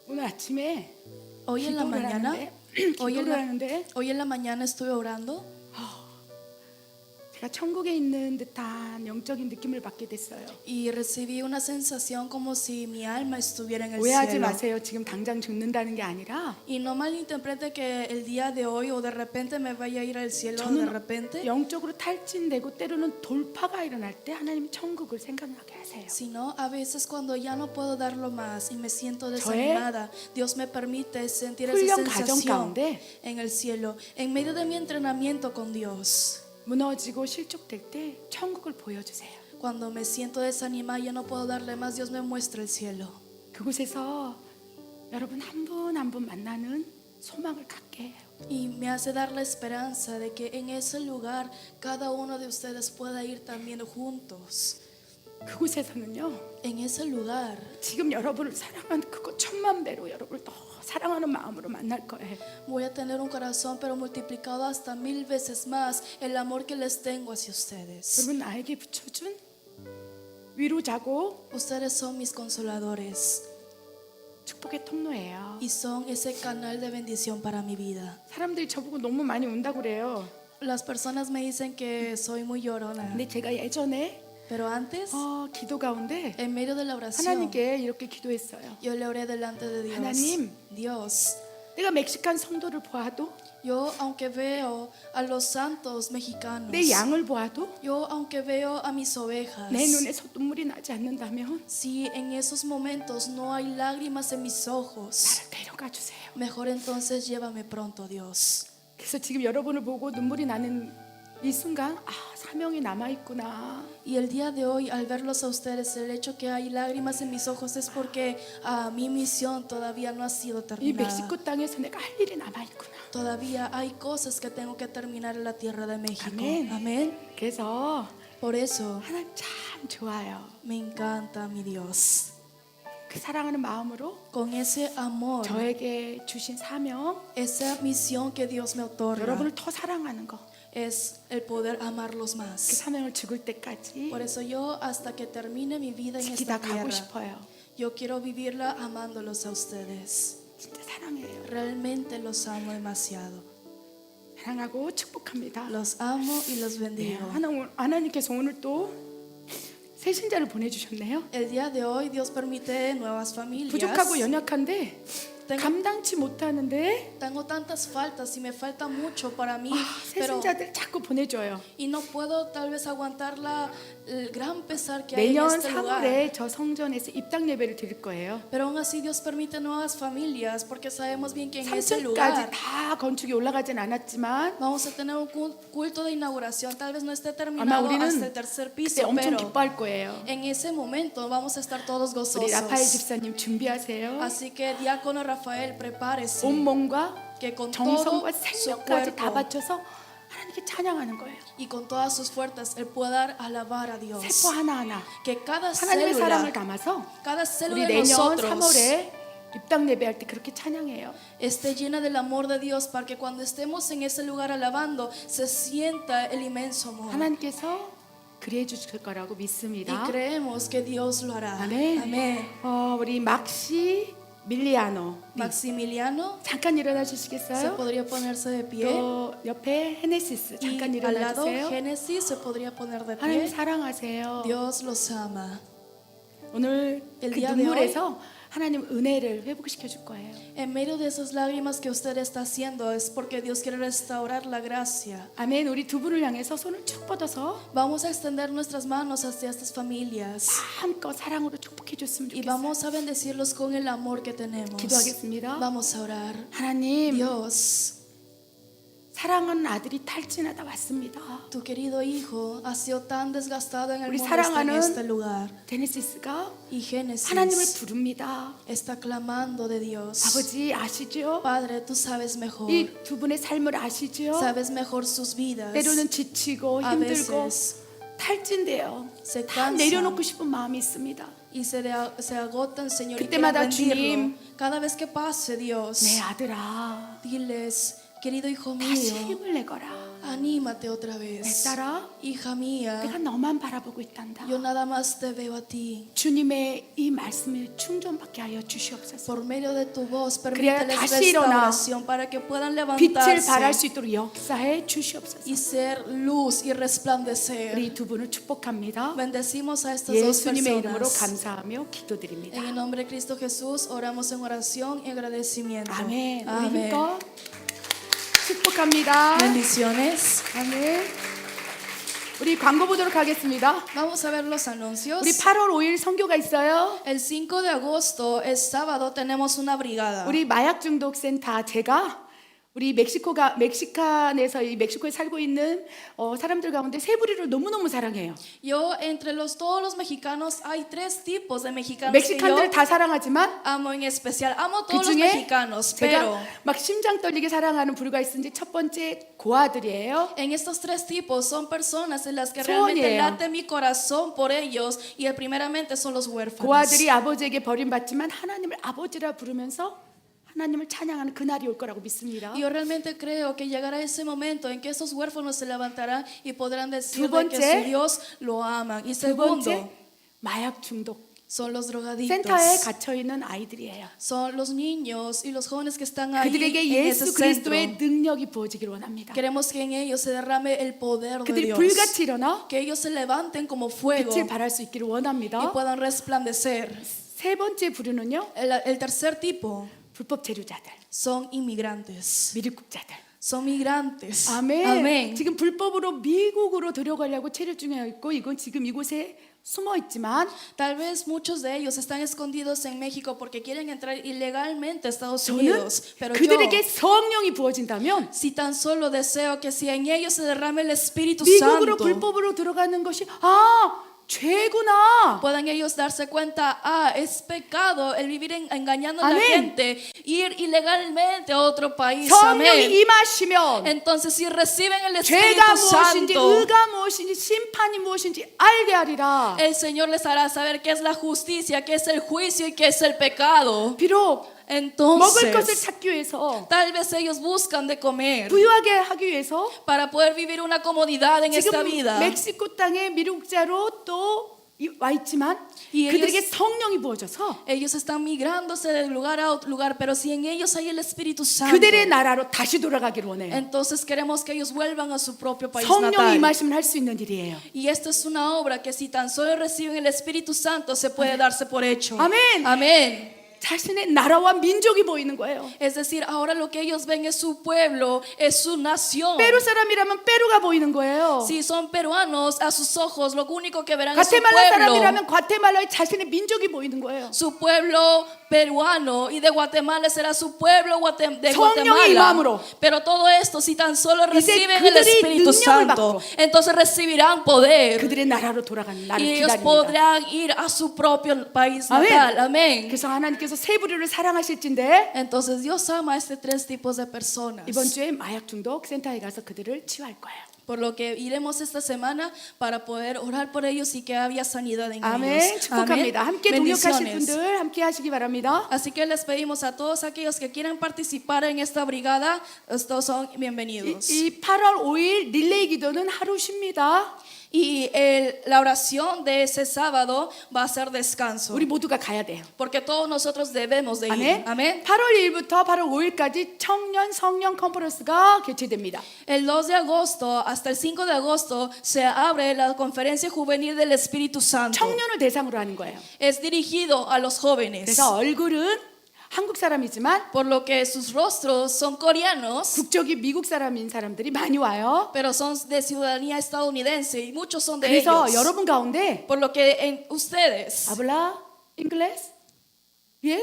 오늘 아침에 Hoy en la 기도를 mañana, 하는데 hoy en 기도를 la, 하는데 hoy en la mañana estuve orando 제가 천국에 있는 듯한 영적인 느낌을 받게 됐어요. y recibí una sensación como si mi alma estuviera en el 오해하지 cielo. 마세요. 지금 당장 죽는다는 게 아니라 Y no malinterprete que el día de hoy o de repente me vaya a ir al cielo de 저는 repente, 영적으로 탈진되고 때로는 돌파가 일어날 때 하나님이 천국을 생각나게 하세요. sino a veces cuando ya no puedo darlo más y me siento desanimada, Dios me permite sentir esa 훈련 과정 sensación 가운데 en el cielo. En medio de mi entrenamiento con Dios, 무너지고 실족될 때 천국을 보여주세요. cuando me siento desanimada y ya no puedo darle más, Dios me muestra el cielo. 그곳에서 여러분 한 분 한 분 만나는 소망을 갖게 해요. Y me hace dar la esperanza de que en ese lugar cada uno de ustedes pueda ir también juntos. 그곳에서는요, En ese lugar 지금 여러분을 사랑하는 그거 천만 배로 여러분을 더 사랑하는 마음으로 만날 거예요. voy a tener un corazón pero multiplicado hasta 1000 veces más el amor que les tengo hacia ustedes. 여러분 나에게 붙여준 위로자고 Ustedes son mis consoladores 축복의 통로예요. y son ese canal de bendición para mi vida. 사람들이 저보고 너무 많이 운다고 그래요. Las personas me dicen que soy muy llorona, 근데 제가 예전에 pero antes, 기도 가운데 en medio de la oración, 하나님께 이렇게 기도했어요. yo le oré delante de Dios. 하나님. Dios, 내가 멕시칸 성도를 보아도 yo aunque veo a los santos mexicanos, 내 양을 보아도 yo aunque veo a mis ovejas, 내 눈에서 눈물이 나지 않는다면 si en esos momentos no hay lágrimas en mis ojos, 나를 데려가 주세요. mejor entonces llévame pronto, Dios. 그래서 지금 여러분을 보고 눈물이 나는 이 순간 사명이 남아 있구나. Y el día de hoy, al verlos a ustedes, el hecho que hay lágrimas en mis ojos es porque mi misión todavía no ha sido 이 terminada. 멕시코 땅에서 내가 할 일이 남아 있구나. Todavía hay cosas que tengo que terminar en la tierra de México. Amén. Amén. 그래서 Por eso 하나님 참 좋아요. me encanta mi Dios. 그 사랑하는 마음으로 Con ese amor, 저에게 주신 사명, esa misión que Dios me otorga 여러분을 더 사랑하는 거. es el poder amarlos 그 más. 사명을 죽을 때까지 Por eso yo, hasta que termine mi vida en esta 지키다 가고 tierra, 싶어요. yo quiero vivirla amándolos a ustedes. 진짜 사랑해요. Realmente los amo demasiado. 사랑하고 축복합니다. Los amo y los 네, bendigo. 하나님께서 오늘 또 새신자를 보내주셨네요. El día de hoy Dios permite nuevas familias. 부족하고 연약한데 Tengo, 감당치 못하는데 tengo tantas faltas y me falta mucho para mí, pero 새신자들 자꾸 보내줘요. y no puedo tal vez aguantar el gran pesar que hay en 내년 este lugar. 3월에 저 성전에서 입당 예배를 드릴 거예요. Pero aún así Dios permite nuevas familias porque sabemos bien que en ese 3층까지 lugar 다 건축이 올라가진 않았지만 vamos a tener un culto de inauguración. Tal vez no esté 아마 terminado 우리는 hasta el tercer 그때 piso, 엄청 pero 기뻐할 거예요. en ese momento vamos a estar todos 우리 라파엘 gozosos. 집사님 준비하세요. Así que diácono Rafael, prepárese 온 몸과 que con todo 정성과 su 생명까지 다 cuerpo 바쳐서 하나님께 찬양하는 거예요. y con todas sus fuerzas él pueda alabar a Dios. 세포 하나하나 Que cada 하나님의 사랑을 célula, 담아서 cada 우리 célula de 내년 nosotros 3월에 입당 예배할 때 그렇게 찬양해요. esté llena del amor de Dios para que cuando estemos en ese lugar alabando se sienta el inmenso amor. 하나님께서 그래 주실 거라고 Y 믿습니다. creemos que Dios lo hará. 아멘. Amén. 우리 막시 밀리아노 Maximiliano, 잠깐 일어나 se 주시겠어요? podría ponerse de pie. 또 옆에 헤네시스 Y 잠깐 al 일어나 lado 주세요. Génesis se podría poner de 하나님 pie. 사랑하세요. Dios los ama. 오늘 El 그 día de 눈물에서 하나님 은혜를 회복시켜 줄 거예요. En medio de esas lágrimas que usted está haciendo es porque Dios quiere restaurar la gracia. 아멘. 우리 두 분을 향해서 손을 쭉 뻗어서 Vamos a extender nuestras manos hacia estas familias 마음껏 사랑으로 축복해 줬으면 y 좋겠어요. vamos a bendecirlos con el amor que tenemos. 기도하겠습니다. Vamos a orar. 하나님, Dios, 사랑하는 아들이 탈진하다 왔습니다. tu querido hijo ha sido tan desgastado en el 우리 mundo, está en 사랑하는 este lugar. 데네시스가 Y 하나님을 Génesis 부릅니다. está clamando de Dios. 아버지 아시죠? Padre, tú sabes mejor. 이 두 분의 삶을 아시죠? Sabes mejor sus vidas. 때로는 지치고 A 힘들고 veces 탈진돼요. se 다 cansan 내려놓고 싶은 마음이 있습니다. y se agotan, Señor, y 그때마다 quieren rendirlo. 주님, Cada vez que pase, Dios, 내 아들아 diles, querido hijo 다시 mío, 힘을 내거라. Anímate otra 내 vez. 딸아, Hija mía, 내가 너만 바라보고 있단다. yo nada más te veo a ti. 주님의 이 말씀을 충전받게 하여 주시옵소서. Por medio de tu voz, 그래야 permíteles 다시 일어나 restauración para que puedan 빛을 발할 levantarse 수 있도록 역사해 주시옵소서. y ser luz y resplandecer. 우리 두 분을 축복합니다. Bendecimos a estas dos 예수님의 이름으로 personas. 감사하며 기도드립니다. En el nombre de Cristo Jesús oramos en oración y agradecimiento. 아멘. 우리 Amén. 힘껏 축복합니다. Bendiciones. 아멘. 우리 광고 보도록 하겠습니다. Vamos a ver los anuncios. 우리 8월 5일 선교가 있어요. El 5 de agosto, el sábado, tenemos una brigada. 우리 마약 중독 센터 제가 우리 멕시칸에서 이 멕시코에 살고 있는 사람들 가운데 세 부류를 너무너무 사랑해요. Yo, entre todos los mexicanos, hay 3 tipos de mexicanos que 멕시칸들 yo 다 사랑하지만 amo en especial. Amo a 그 todos los 중에 mexicanos, pero 제가 막 심장 떨리게 사랑하는 부류가 있는지 첫 번째 고아들이에요. en estos 3 tipos son personas en las que realmente 소원이에요. late mi corazón por ellos y primeramente son los huérfanos. 고아들이 아버지에게 버림받지만 하나님을 아버지라 부르면서 하나님을 찬양하는 그날이 올 거라고 믿습니다. Y yo realmente creo que llegará ese momento en que esos huérfanos se levantarán y podrán decir 두 de que 번째, su Dios lo aman. Y 두 번째 segundo, 마약 중독 son los drogadictos. 센터에 갇혀 있는 아이들이에요. Son los niños y los jóvenes que están ahí 그들에게 en ese 예수 centro. 그리스도의 능력이 부어지기를 원합니다. Queremos que en ellos se derrame el poder de 그들이 Dios. 불같이 일어나 Que ellos se levanten como fuego 빛을 발할 수 있기를 y 원합니다. puedan resplandecer. 세 번째 부류는요, El tercer tipo 불법 체류자들, son inmigrantes. 미륵국자들. Son migrantes. 아멘. Amén. 지금 불법으로 미국으로 들어가려고 체류 중에 있고 이건 지금 이곳에 숨어 있지만 Tal vez muchos de ellos están escondidos en México porque quieren entrar ilegalmente a Estados 저는 Unidos. Pero 그들에게 yo, 성령이 부어진다면 si tan solo deseo que si en ellos se derrame el Espíritu 미국으로 Santo, 불법으로 들어가는 것이 죄구나. puedan ellos darse cuenta, es pecado el vivir engañando a la Amén. gente, ir ilegalmente a otro país. 성령이 Amén. 임하시면 Entonces, si reciben el 죄가 Espíritu 무엇인지 Santo, 의가 무엇인지 심판이 무엇인지 알게 하리라. el Señor les hará saber qué es la justicia, qué es el juicio y qué es el pecado. 비록 먹을 것을 Entonces, 찾기 위해서 tal vez ellos buscan de comer 부유하게 하기 위해서 para poder vivir una comodidad en esta 지금 vida. 멕시코 땅에 미국자로 또 와 있지만 Y 그들에게 ellos- 성령이 부어져서 Ellos están migrándose de lugar a otro lugar, pero si en ellos hay el Espíritu Santo, 그들의 나라로 다시 돌아가기를 원해요. entonces queremos que ellos vuelvan a su propio país 성령이 natal. 임하시면 할 수 있는 일이에요. Y esta es una obra que si tan solo reciben el Espíritu Santo se puede darse por hecho. Amén. Amén. 자신의 나라와 민족이 보이는 거예요. Es decir, ahora lo que ellos ven es su pueblo, es su nación. 페루 사람이라면 페루가 보이는 거예요. Si son peruanos, a sus ojos lo único que verán es su 과테말라 pueblo. 사람이라면 과테말라의 자신의 민족이 보이는 거예요. Su pueblo peruano, y de Guatemala será su pueblo de 성령의 임함으로. Guatemala. Pero todo esto, si tan solo reciben el 그들이 Espíritu 능력을 Santo, 받고 entonces recibirán poder 그들의 나라로 돌아가는 나를 y ellos 기다립니다. podrán ir a su propio país 아멘. natal. Amén. 그래서 하나님께서 세 부류를 사랑하실진데 Entonces Dios ama a estos 3 tipos de personas. 이번 주에 마약 중독 센터에 가서 그들을 치유할 거예요. Por lo que iremos esta semana para poder orar por ellos y que haya sanidad en 아멘. ellos. 축복합니다. 함께 동역하실 Bendiciones. 분들 함께 하시기 바랍니다. Así que les pedimos a todos aquellos que quieran participar en esta brigada, estos son bienvenidos. 이 8월 5일 릴레이 기도는 하루 쉽니다. Y la oración de ese sábado va a ser descanso, 우리 모두가 가야 돼요. porque todos nosotros debemos de ir. 아멘. Amén. 8월 1일부터 8월 5일까지 청년 성령 컨퍼런스가 개최됩니다. El 2 de agosto hasta el 5 de agosto se abre la conferencia juvenil del Espíritu Santo. 청년을 대상으로 하는 거예요. Es dirigido a los jóvenes. 그래서 얼굴은 한국 사람이지만 Por lo que sus rostros son coreanos, 국적이 미국 사람인 사람들이 많이 와요. pero son de ciudadanía estadounidense y muchos son de 그래서 ellos. 여러분 가운데 Por lo que en ustedes 아블라 인글레스 bien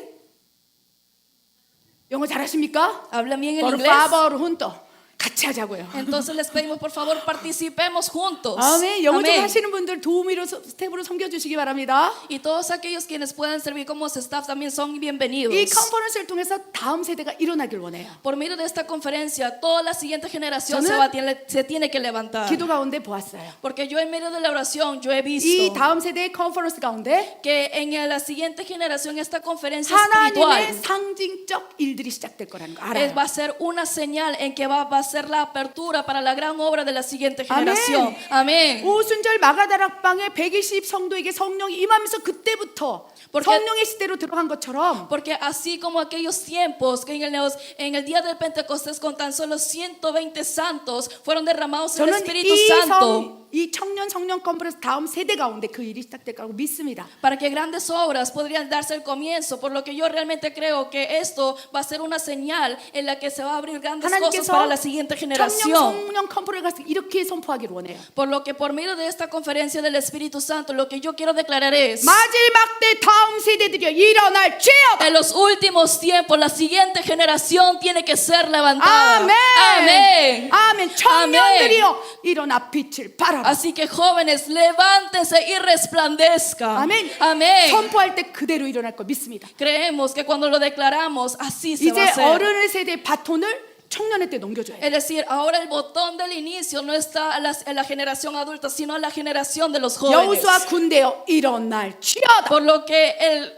영어 잘하십니까? hablan bien el Por inglés. favor junto 같이 하자고요. Entonces les pedimos por favor participemos juntos. 아멘. 영어 좀 Amén. 하시는 분들 도우미로 스텝으로 섬겨주시기 바랍니다. Y todos aquellos quienes puedan servir como staff también son bienvenidos. 이 컨퍼런스를 통해서 다음 세대가 일어나길 원해요. Por medio de esta conferencia, toda la siguiente generación 저는 se tiene que levantar. 기도 가운데 보았어요. Porque yo en medio de la oración yo he 이 visto 다음 세대의 컨퍼런스 가운데 que en la siguiente generación esta conferencia 하나님의 espiritual 상징적 일들이 시작될 거라는 거 va 알아요. a ser una señal en que va a ser la apertura para la gran obra de la siguiente 아멘. generación. Amén. 오순절 마가다락방에 120 성도에게 성령이 임하면서 그때부터 porque- 성령의 시대로 들어간 것처럼 Porque así como aquellos tiempos que en el día del Pentecostés con tan solo 120 santos fueron derramados el 저는 Espíritu Santo 이 청년 성령 컨퍼런스 다음 세대 가운데 그 일이 시작될 거라고 믿습니다. para que grandes obras podrían darse el comienzo, por lo que yo realmente creo que esto va a ser una señal en la que se va a abrir grandes cosas para 하나님께서 la siguiente 청년 generación. 성령 컨퍼런스 가서 이렇게 선포하기를 원해요. Por lo que por medio de esta conferencia del Espíritu Santo, lo que yo quiero declarar es: 마지막 때 다음 세대들이 일어날지어다. en los últimos tiempos, la siguiente generación tiene que ser levantada. 아멘. Amén. 아멘. 청년들이여 일어나 빛을 발하라. Así que jóvenes, levántense y resplandezcan. 아멘. Amén. 선포할 때 그대로 일어날 거 믿습니다. Creemos que cuando lo declaramos, así se va a 이제 hacer. 어른의 세대의 바톤을 청년의 때 넘겨줘야 돼요. Es decir, ahora el botón del inicio no está en la generación adulta, sino en la generación de los jóvenes. 여호수아 군대여 일어날지어다. Por lo que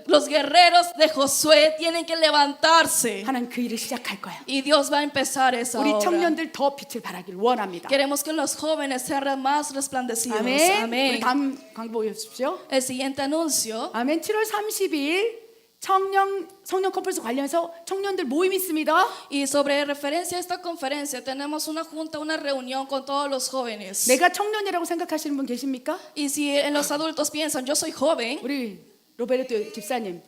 los guerreros de Josué tienen que levantarse. 하나님 그 일을 시작할 거야. Y Dios va a empezar esa 우리 obra. 청년들 더 빛을 발하길 원합니다. Queremos que los jóvenes sean más resplandecidos. 아멘. 우리 Amén. 다음 광고 보여주십시오. El siguiente anuncio. 아멘. 7월 30일 성령 컨퍼런스 관련해서 청년들 모임 있습니다. Y sobre referencia a esta conferencia, tenemos una junta, una reunión con todos los jóvenes. 내가 청년이라고 생각하시는 분 계십니까? Y si en los adultos piensan, yo soy joven, 우리 로베르토 집사님,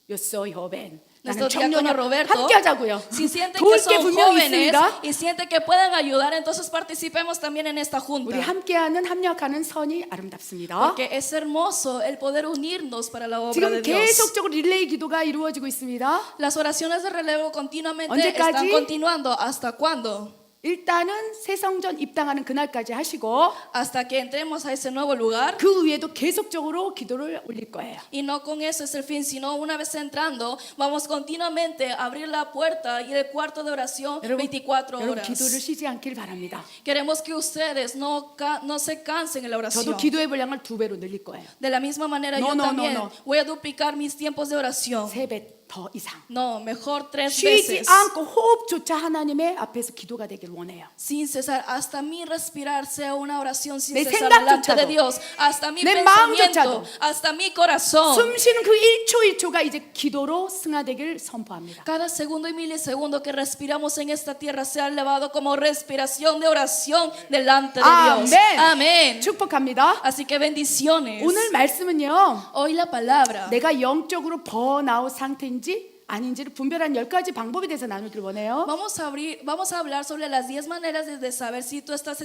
yo soy joven. nuestro 나는 diácono 청년이야. Roberto, 함께 하자고요. si sienten que 도울 게 son 분명히 jóvenes 있습니다. y sienten que pueden ayudar, entonces participemos también en esta junta. 우리 함께하는 합력하는 선이 아름답습니다. Porque es hermoso el poder unirnos para la obra 지금 de Dios. 계속적으로 릴레이 기도가 이루어지고 있습니다. Las oraciones de relevo continuamente 언제까지? están continuando. ¿Hasta cuándo? 일단은 새 성전 입당하는 그날까지 하시고 Hasta que entremos a ese nuevo lugar. 그 위에도 계속적으로 기도를 올릴 거예요. Y no con eso es el fin, sino una vez entrando, vamos continuamente a abrir la puerta y el cuarto de oración 24 여러분 horas. 기도를 쉬지 않길 바랍니다. Queremos que ustedes no se cansen en la oración. 저도 기도의 분량을 2배로 늘릴 거예요. De la misma manera, No, yo no, también no. voy a duplicar mis tiempos de oración. 3배 더 이상. No, mejor 3 쉬지 veces. 않고 호흡조차 하나님의 앞에서 기도가 되길 원해요. Sin cesar, hasta mi respirar sea una oración sin 내 cesar delante de 생각조차도, Dios, hasta mi 내 pensamiento, 마음조차도, hasta mi corazón. 숨 쉬는 그 1초 1초가 이제 기도로 승화되길 선포합니다. Cada segundo y milisegundo que respiramos en esta tierra sea elevado como respiración de oración delante de Dios. 아멘. Amén. 축복합니다. Así que bendiciones. 오늘 말씀은요. Hoy la palabra. 내가 영적으로 번아웃 상태인지 아닌지를 분별한 10가지 방법에 대해서 나누길 원해요. Vamos a hablar sobre las 10 maneras de saber si tú estás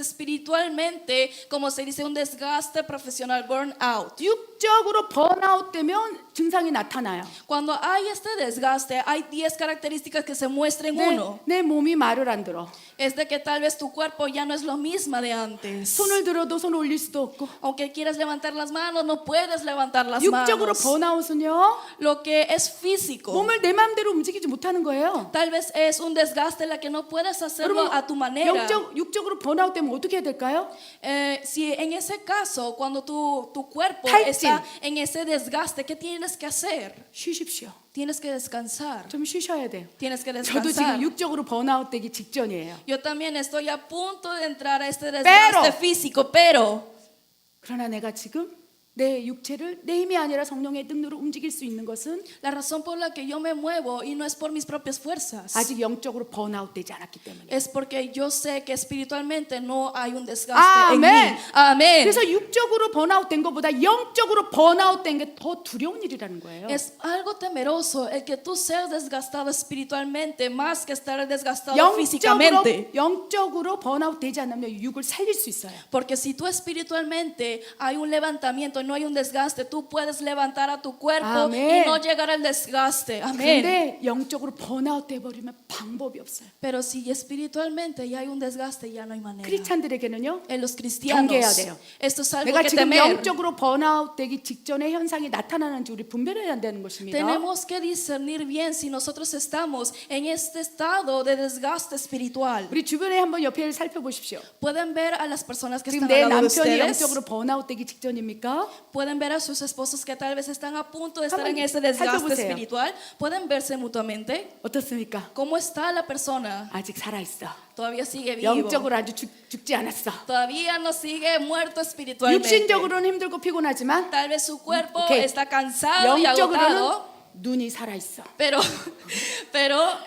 espiritualmente, como se dice, un desgaste profesional, burnout. 육적으로 번아웃 되면 증상이 나타나요. Cuando hay este desgaste, hay 10 características que se muestran en uno. 내 몸이 말을 안 들어. Es de que tal vez tu cuerpo ya no es lo mismo de antes. 손을 들어도 손 올릴 수도 없고. Aunque quieras levantar las manos, no puedes levantar las 육적으로 manos. 번아웃은요. Lo que es físico, 몸을 내 마음대로 움직이지 못하는 거예요. tal vez es un desgaste en la que no puedes hacerlo a tu manera. 육적으로 번아웃 되면 어떻게 해야 될까요? Si en ese caso, cuando tu cuerpo 탈진. está en ese desgaste, ¿qué tienes que hacer? 쉬십시오. Tienes que descansar. 좀 쉬셔야 돼요. Tienes que 저도 descansar. 지금 육적으로 번아웃 되기 직전이에요. Yo también estoy a punto de entrar a este desgaste Pero. físico, pero 그러나 내가 지금 내 육체를 내 힘이 아니라 성령의 능력으로 움직일 수 있는 것은 la razón por la que yo me muevo y no es por mis propias fuerzas. 아직 영적으로 번아웃 되지 않았기 때문에. Es porque yo sé que espiritualmente no hay un desgaste en 아멘. mí. Amén. 그래서 육적으로 번아웃 된 것보다 영적으로 번아웃 된 게 더 두려운 일이라는 거예요. Es algo temeroso el que tú seas desgastado espiritualmente más que estar desgastado 영적으로, físicamente. 영적으로 번아웃 되지 않으면 육을 살릴 수 있어요. Porque si tú espiritualmente hay un levantamiento, no hay un desgaste, tú puedes levantar a tu cuerpo Amén. y no llegar al desgaste. Amén. 그런데 영적으로 번아웃 돼 버리면 방법이 없어요. Pero si espiritualmente ya hay un desgaste, ya no hay manera. 크리스찬들에게는요. En los cristianos, 경계해야 돼요. esto es algo 내가 que 지금 temer. 영적으로 번아웃 되기 직전의 현상이 나타나는지 우리 분별해야 한다는 것입니다. Tenemos que discernir bien si nosotros estamos en este estado de desgaste espiritual. 우리 주변에 한번 옆에 살펴보십시오. Pueden ver a las personas que 지금 están 내 al lado de 남편이 ustedes. 영적으로 번아웃 되기 직전입니까? pueden ver a sus esposos que tal vez están a punto de estar en 한번 ese desgaste 살펴보세요. espiritual, pueden verse mutuamente. 어떻습니까? ¿Cómo está la persona? 아직 살아 있어. Todavía sigue vivo. 영적으로 아주 죽지 않았어. Todavía no sigue muerto espiritualmente. 육신적으로는 힘들고 피곤하지만 Tal vez su cuerpo 오케이. está cansado y 영적으로는 agotado, 눈이 살아 있어. pero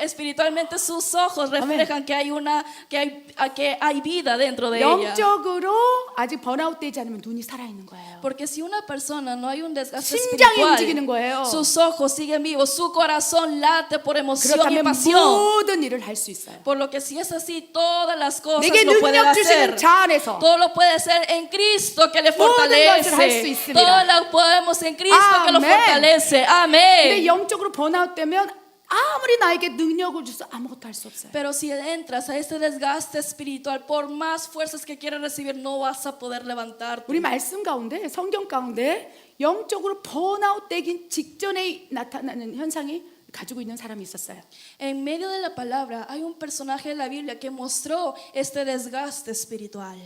espiritualmente sus ojos reflejan que hay vida dentro de ella. 영적으로 아직 번아웃 되지 않으면 눈이 살아 있는 거예요. Porque si una persona no hay un desgaste 심장이 움직이는 espiritual, 거예요. sus ojos siguen vivos, su corazón late por emoción y 그렇다면 pasión. 모든 일을 할 수 있어요. Por lo que si es así, todas las cosas 내게 lo pueden 능력 주시는 hacer. 자 안에서 Todo lo puede hacer en Cristo que le 것을 할수 fortalece. 있습니다. Todo lo podemos en Cristo que lo 아멘. fortalece. 근데 Amén. 영적으로 번아웃 되면 아무리 나에게 능력을 줘서 아무것도 할 수 없어요. Pero si entras a este desgaste espiritual, por más fuerzas que quieras recibir, no vas a poder levantarte. 우리 말씀 가운데 성경 가운데 영적으로 번아웃 되기 직전에 나타나는 현상이 가지고 있는 사람이 있었어요. En medio de la palabra hay un personaje en la Biblia que mostró este desgaste espiritual.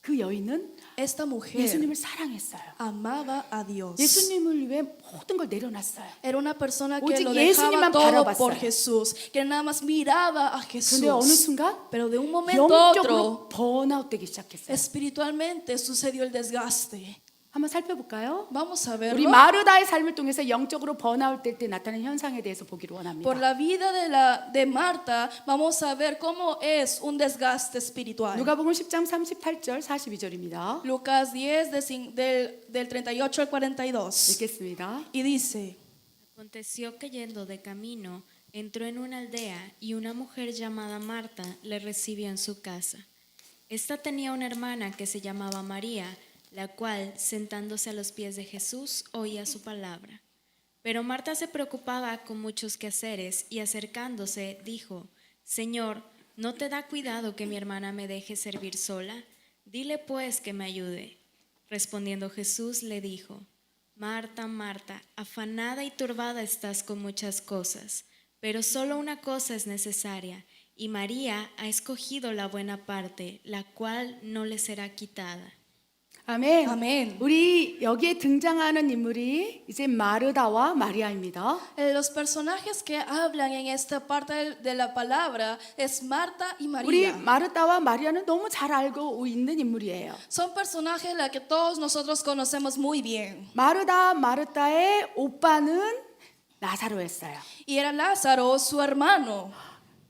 그 여인은 Esta mujer 예수님을 사랑했어요. amaba a Dios. 예수님을 위해 모든 걸 내려놨어요. Era una persona que 오직 lo dejaba 예수님만 todo 바라봤어요. por Jesús, que nada más miraba a 근데 어느 Jesús. 순간 Pero de un momento a otro, 영적으로 번아웃 되기 시작했어요. espiritualmente sucedió el desgaste. 한번 살펴볼까요? Vamos a 우리 verlo. 마르다의 삶을 통해서 영적으로 번아웃 될 때 나타나는 현상에 대해서 보기를 원합니다. Por la vida de Marta, vamos a ver cómo es un desgaste espiritual. 누가복음 10장 38절 42절입니다. Lucas 10, del 38 al 42. 읽겠습니다. Y dice: Aconteció que yendo de camino, entró en una aldea y una mujer llamada Marta le recibió en su casa. Esta tenía una hermana que se llamaba María, la cual, sentándose a los pies de Jesús, oía su palabra. Pero Marta se preocupaba con muchos quehaceres y acercándose dijo: Señor, ¿no te da cuidado que mi hermana me deje servir sola? Dile pues que me ayude. Respondiendo Jesús le dijo: Marta, Marta, afanada y turbada estás con muchas cosas, pero solo una cosa es necesaria, y María ha escogido la buena parte, la cual no le será quitada. 아멘. 아멘. 우리 여기에 등장하는 인물이 이제 마르다와 마리아입니다. Los personajes que hablan en esta parte de la palabra es Marta y 우리 María. 마르다와 마리아는 너무 잘 알고 있는 인물이에요. Son personajes la que todos nosotros conocemos muy bien. 마르다의 오빠는 나사로였어요. Y era Lázaro, su hermano.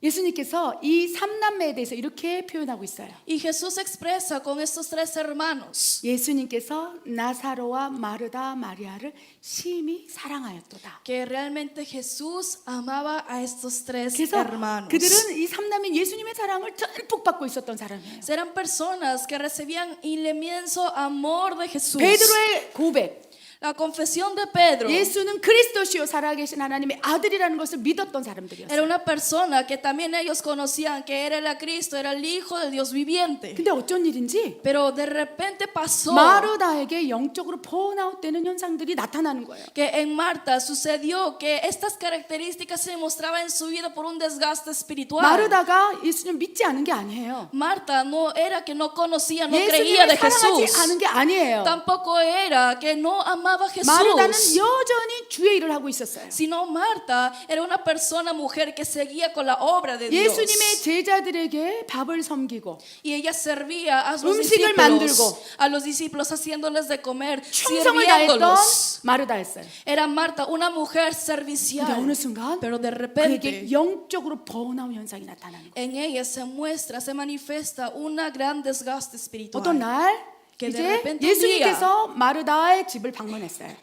예수님께서 이 삼남매에 대해서 이렇게 표현하고 있어요. Y Jesús expresa con estos tres hermanos 예수님께서 나사로와 마르다, 마리아를 심히 사랑하였도다. que realmente Jesús amaba a estos tres 그래서 hermanos. 그들은 이 삼남매 예수님의 사랑을 듬뿍 받고 있었던 사람이에요. Eran personas que recibían el inmenso amor de Jesús. 베드로의 고백, La confesión de Pedro 예수는 그리스도시요 살아계신 하나님의 아들이라는 것을 믿었던 사람들이었어요. era una persona que también ellos conocían que era el Cristo, era el Hijo de Dios viviente. 근데 어쩐 일인지 Pero de repente pasó 마르다에게 영적으로 번아웃되는 현상들이 나타나는 거예요. que en Marta sucedió que estas características se mostraban en su vida por un desgaste espiritual. 마르다가 예수님 믿지 않은 게 아니에요. Marta no era que no conocía, no creía de 예수님을 사랑하지 Jesús. 않은 게 아니에요. Tampoco era que no amaba a 마르다는 Jesús. 여전히 주의 일을 하고 있었어요. Sino Marta era una persona, mujer que seguía con la obra de Dios. 예수님의 제자들에게 밥을 섬기고 Y ella servía a los 음식을 discípulos, 만들고 a los discípulos haciéndoles de comer, 충성을 다했던 sirviéndolos. 마르다였어요. Era Marta, una mujer 근데 servicial. 어느 순간 Pero de repente 그에게 영적으로 번아웃 현상이 나타나는 거예요. en ella se muestra, se manifiesta una gran desgaste espiritual. 어떤 날 que de 이제 repente un 예수님께서 마르다의 집을 방문했어요.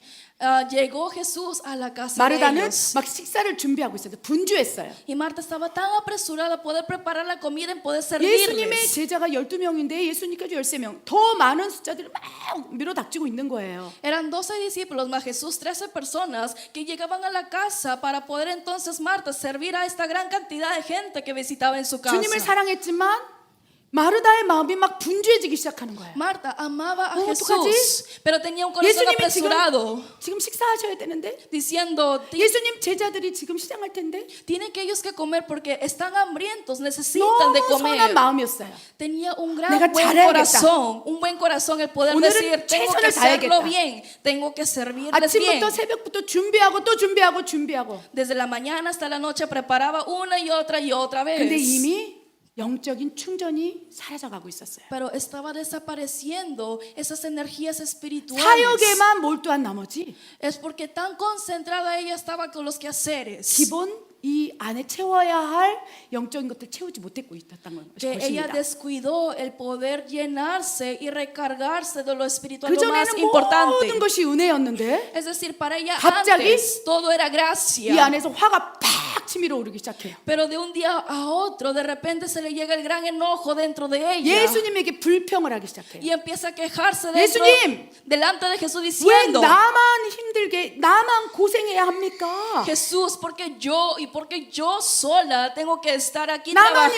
llegó Jesús a la casa de 마르다는 ellos. 막 식사를 준비하고 있어요. 분주했어요. Y Marta estaba tan apresurada a poder preparar la comida y poder 예수님의 servirles. 제자가 12명인데 예수님까지 13명. 더 많은 숫자들이 막 밀어닥치고 있는 거예요. Eran 12 discípulos más Jesús, 13 personas que llegaban a la casa para poder entonces Marta servir a esta gran cantidad de gente que visitaba en su casa. 주님을 사랑했지만 마르다의 마음이 막 분주해지기 시작하는 거예요. Marta amaba a 어떡하지? Jesús, pero tenía un corazón 예수님이 apresurado, 지금 식사하셔야 되는데, diciendo, 예수님 제자들이 지금 시장할 텐데, tienen que ellos que comer porque están hambrientos, necesitan de 너무 선한 comer. 마음이었어요. Tenía un 내가 gran buen 잘해야겠다. corazón, un buen corazón el poder 오늘은 decir, tengo que 최선을 hacerlo 다하겠다. bien, tengo que servirles bien. 아침부터 새벽부터 준비하고 또 준비하고. Desde la mañana hasta la noche preparaba una y otra 근데 vez. 이미 영적인 충전이 사라져가고 있었어요. Pero estaba desapareciendo esas energías espirituales. 사역에만 몰두한 나머지 Es porque tan concentrada ella estaba con los quehaceres 기본 이 안에 채워야 할 영적인 것들 채우지 못했고 있었던 que ella 것입니다. descuidó el poder llenarse y recargarse de lo espiritual, 그 lo más 전에는 importante. 모든 것이 은혜였는데 Es decir, para ella 갑자기 antes todo era 이 gracia. 안에서 화가 팍 치밀어 오르기 시작해요. Pero de un día a otro, de repente se le llega el gran enojo dentro de ella. 예수님에게 불평을 하기 시작해요. Y empieza a quejarse dentro, 예수님! delante de Jesús 왜 diciendo, 나만 힘들게 나만 고생해야 합니까? Jesús, porque yo y porque yo sola tengo que estar aquí 나만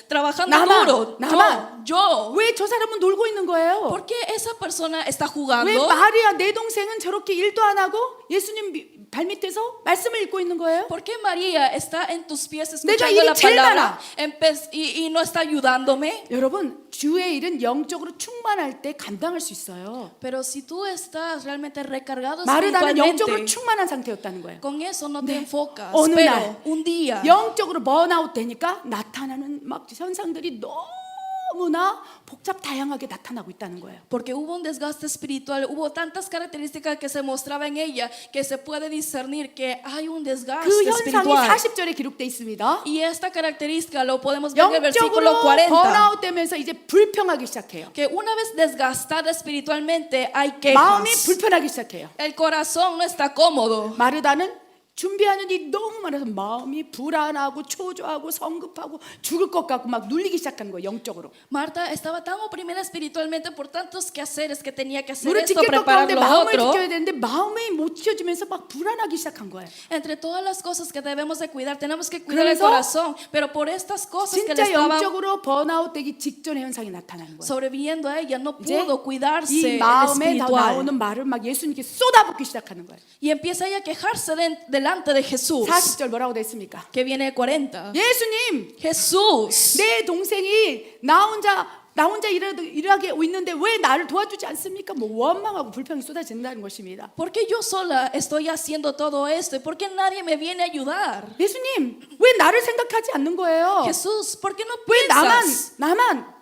trabajando 나만, duro. 나만. Yo. 왜 저 사람은 놀고 있는 거예요? ¿Por qué esa persona está 왜 jugando? 마리아 내 동생은 저렇게 일도 안 하고 예수님 발밑에서 말씀을 읽고 있는 거예요? ¿Por qué María está en tus pies 내가 escuchando 일이 la 제일 palabra 많아. y no está ayudándome? 여러분 주의 일은 영적으로 충만할 때 감당할 수 있어요. Pero si tú estás realmente recargado 마르다는 영적으로 espiritualmente, 충만한 상태였다는 거예요. con eso no te enfocas. 어느 Pero 날 un día 영적으로 번아웃 되니까 나타나는 막 현상들이 너무나 복잡 다양하게 나타나고 있다는 거예요. porque hubo un desgaste espiritual, hubo tantas características que se mostraba en ella que se puede discernir que hay un desgaste 그 현상이 espiritual. 40절에 기록돼 있습니다. Y esta característica lo podemos ver en el versículo 영적으로 40. 번아웃 되면서 이제 불평하기 시작해요. Que una vez desgastada espiritualmente hay 마음이 quejas. 불편하기 시작해요. El corazón no está cómodo. 마르다는 준비하는 일이 너무 많아서 마음이 불안하고 초조하고 성급하고 죽을 것 같고 막 눌리기 시작하는 거예요. 영적으로. Marta estaba tan oprimida espiritualmente por tantos quehaceres que tenía que hacer 물을 esto, 지킬 것 preparar 가운데 lo 마음을 otro. 지켜야 되는데 마음이 못 지켜지면서 막 불안하기 시작한 거예요. Entre todas las cosas que debemos de cuidar, tenemos que cuidar el 그래서 corazón. Pero por estas cosas que le 진짜 estaban 영적으로 번아웃 되기 직전의 현상이 나타나는 거예요. sobreviviendo a ella, no 이제 pudo cuidarse 이 en 마음에 다 espiritual. 나오는 말을 막 예수님께 쏟아붓기 시작하는 거예요. Y empieza ella a quejarse delante de Jesús. 40절 뭐라고 돼 있습니까? Que viene 40. 예수님, Jesús, 내 동생이 나 혼자 일하게 있는데 왜 나를 도와주지 않습니까? 뭐 원망하고 불평이 쏟아진다는 것입니다. ¿por qué yo sola estoy haciendo todo esto? ¿Y por qué nadie me viene a ayudar? 예수님, 왜 나를 생각하지 않는 거예요? Jesús, ¿por qué no 왜 piensas?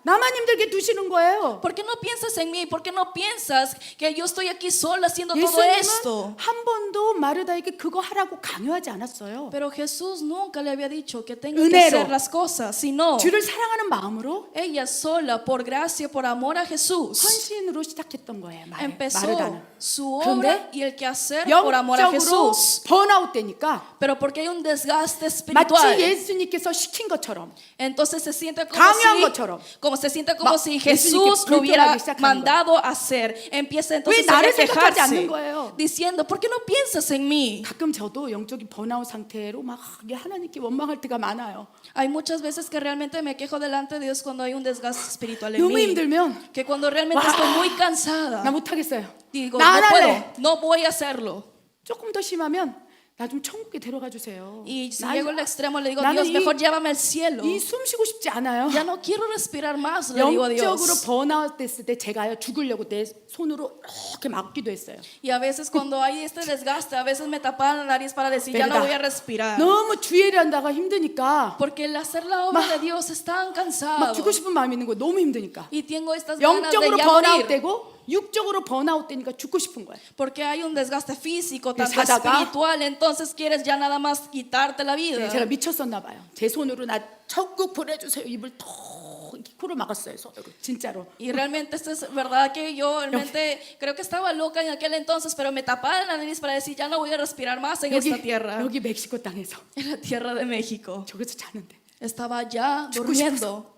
나만 힘들게 두시는 거예요? ¿Por qué no piensas en mí? ¿Por qué no piensas que yo estoy aquí sola haciendo todo 예수님은 esto? 한 번도 마르다에게 그거 하라고 강요하지 않았어요. Pero Jesús nunca le había dicho que tenga que 은혜로. hacer las cosas, sino 주를 사랑하는 마음으로 ella sola, por gracia, por amor a Jesús, 헌신으로 시작했던 거예요. empezó 마르다는. su 그런데 obra y el quehacer por amor a 영적으로 Jesús. 번아웃 되니까 Pero porque hay un desgaste 마치 espiritual, 예수님께서 시킨 것처럼 entonces se siente 강요한 것처럼. como si 예수님께 Jesús lo hubiera 불평하기 시작하는 mandado a hacer. Empieza entonces 왜 a 나를 생각하지 quejarse, 않는 거예요? diciendo, ¿por qué no piensas en mí? 가끔 저도 영적인 번아웃 상태로 막 하나님께 원망할 때가 많아요. Hay muchas veces que realmente me quejo delante de Dios cuando hay un desgaste espiritual en 너무 mí. 힘들면 Que cuando realmente 와, estoy muy cansada, 나 못하겠어요. digo, 나 no 안 puedo, 할래. no voy a hacerlo. 조금 더 심하면 나 좀 천국에 데려가 주세요. Y si 나 llego al extremo, le digo, 나는 Dios, mejor llévame al cielo. 이숨 쉬고 싶지 않아요. Ya no quiero respirar más, le digo a 영적으로 Dios. 번아웃 됐을 때 제가요 죽으려고 내 손으로 이렇게 막기도 했어요. Y a veces cuando hay este desgaste, a veces me tapaban la nariz para decir, ya no voy a respirar. 너무 주의를 한다가 힘드니까 Porque el hacer la obra de Dios es tan 막 cansado. 죽고 싶은 마음이 있는 거예요. 너무 힘드니까. Y tengo estas ganas de 영적으로 ya 번아웃 morir. 되고 육적으로 번아웃 되니까 죽고 싶은 거예요. Porque hay un desgaste físico, tanto 사다가 espiritual, entonces quieres ya nada más quitarte la vida. 제가 미쳤었나 봐요. 제 손으로 나 천국 보내주세요. 입을 턱 코를 막았어요. 손으로 진짜로. Y realmente esto es verdad que yo realmente creo que estaba loca en aquel entonces, pero me tapaba la nariz para decir ya no voy a respirar más en esta tierra, 여기 멕시코 땅에서 en la tierra de México. 저기서 자는데 Estaba ya 죽고 durmiendo.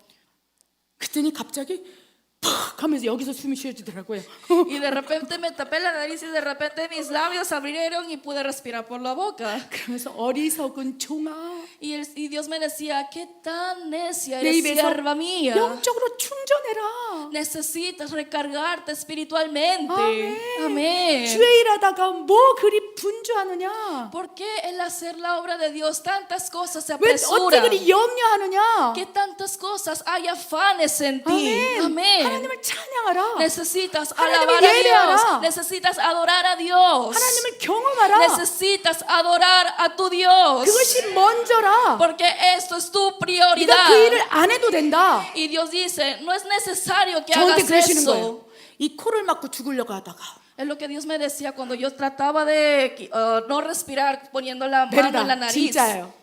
그랬더니 갑자기 팍 하면서 여기서 숨이 쉬어지더라고요. Y de repente me tapé la nariz y de repente mis labios abrieron y pude respirar por la boca. 그러면서 어리석은 종아, Y Dios me decía, qué tan necia 내 eres, 입에서 sierva mía. 영적으로 충전해라. Necesitas recargarte espiritualmente. 아멘. Amén. 주의 일하다가 뭐 그리 분주하느냐? ¿Por qué el hacer la obra de Dios tantas cosas se 왜 어째 apresuran? 그리 염려하느냐? ¿Qué tantas cosas hay afanes en ti? 아멘. Amén. 하나님을 찬양하라. Necesitas 하나님을 alabar a 예배하라. Dios. Necesitas adorar a Dios. 하나님을 경험하라. Necesitas adorar a tu Dios. 그것이 먼저라. Porque esto es tu 네가 prioridad. 그 일을 안 해도 된다. Y Dios dice, no es necesario que 저한테 hagas 그러시는 eso. 거예요. 이 코를 막고 죽으려고 하다가 Es lo que Dios me decía cuando yo trataba de no respirar poniendo la mano en la 베르다 nariz. 진짜예요.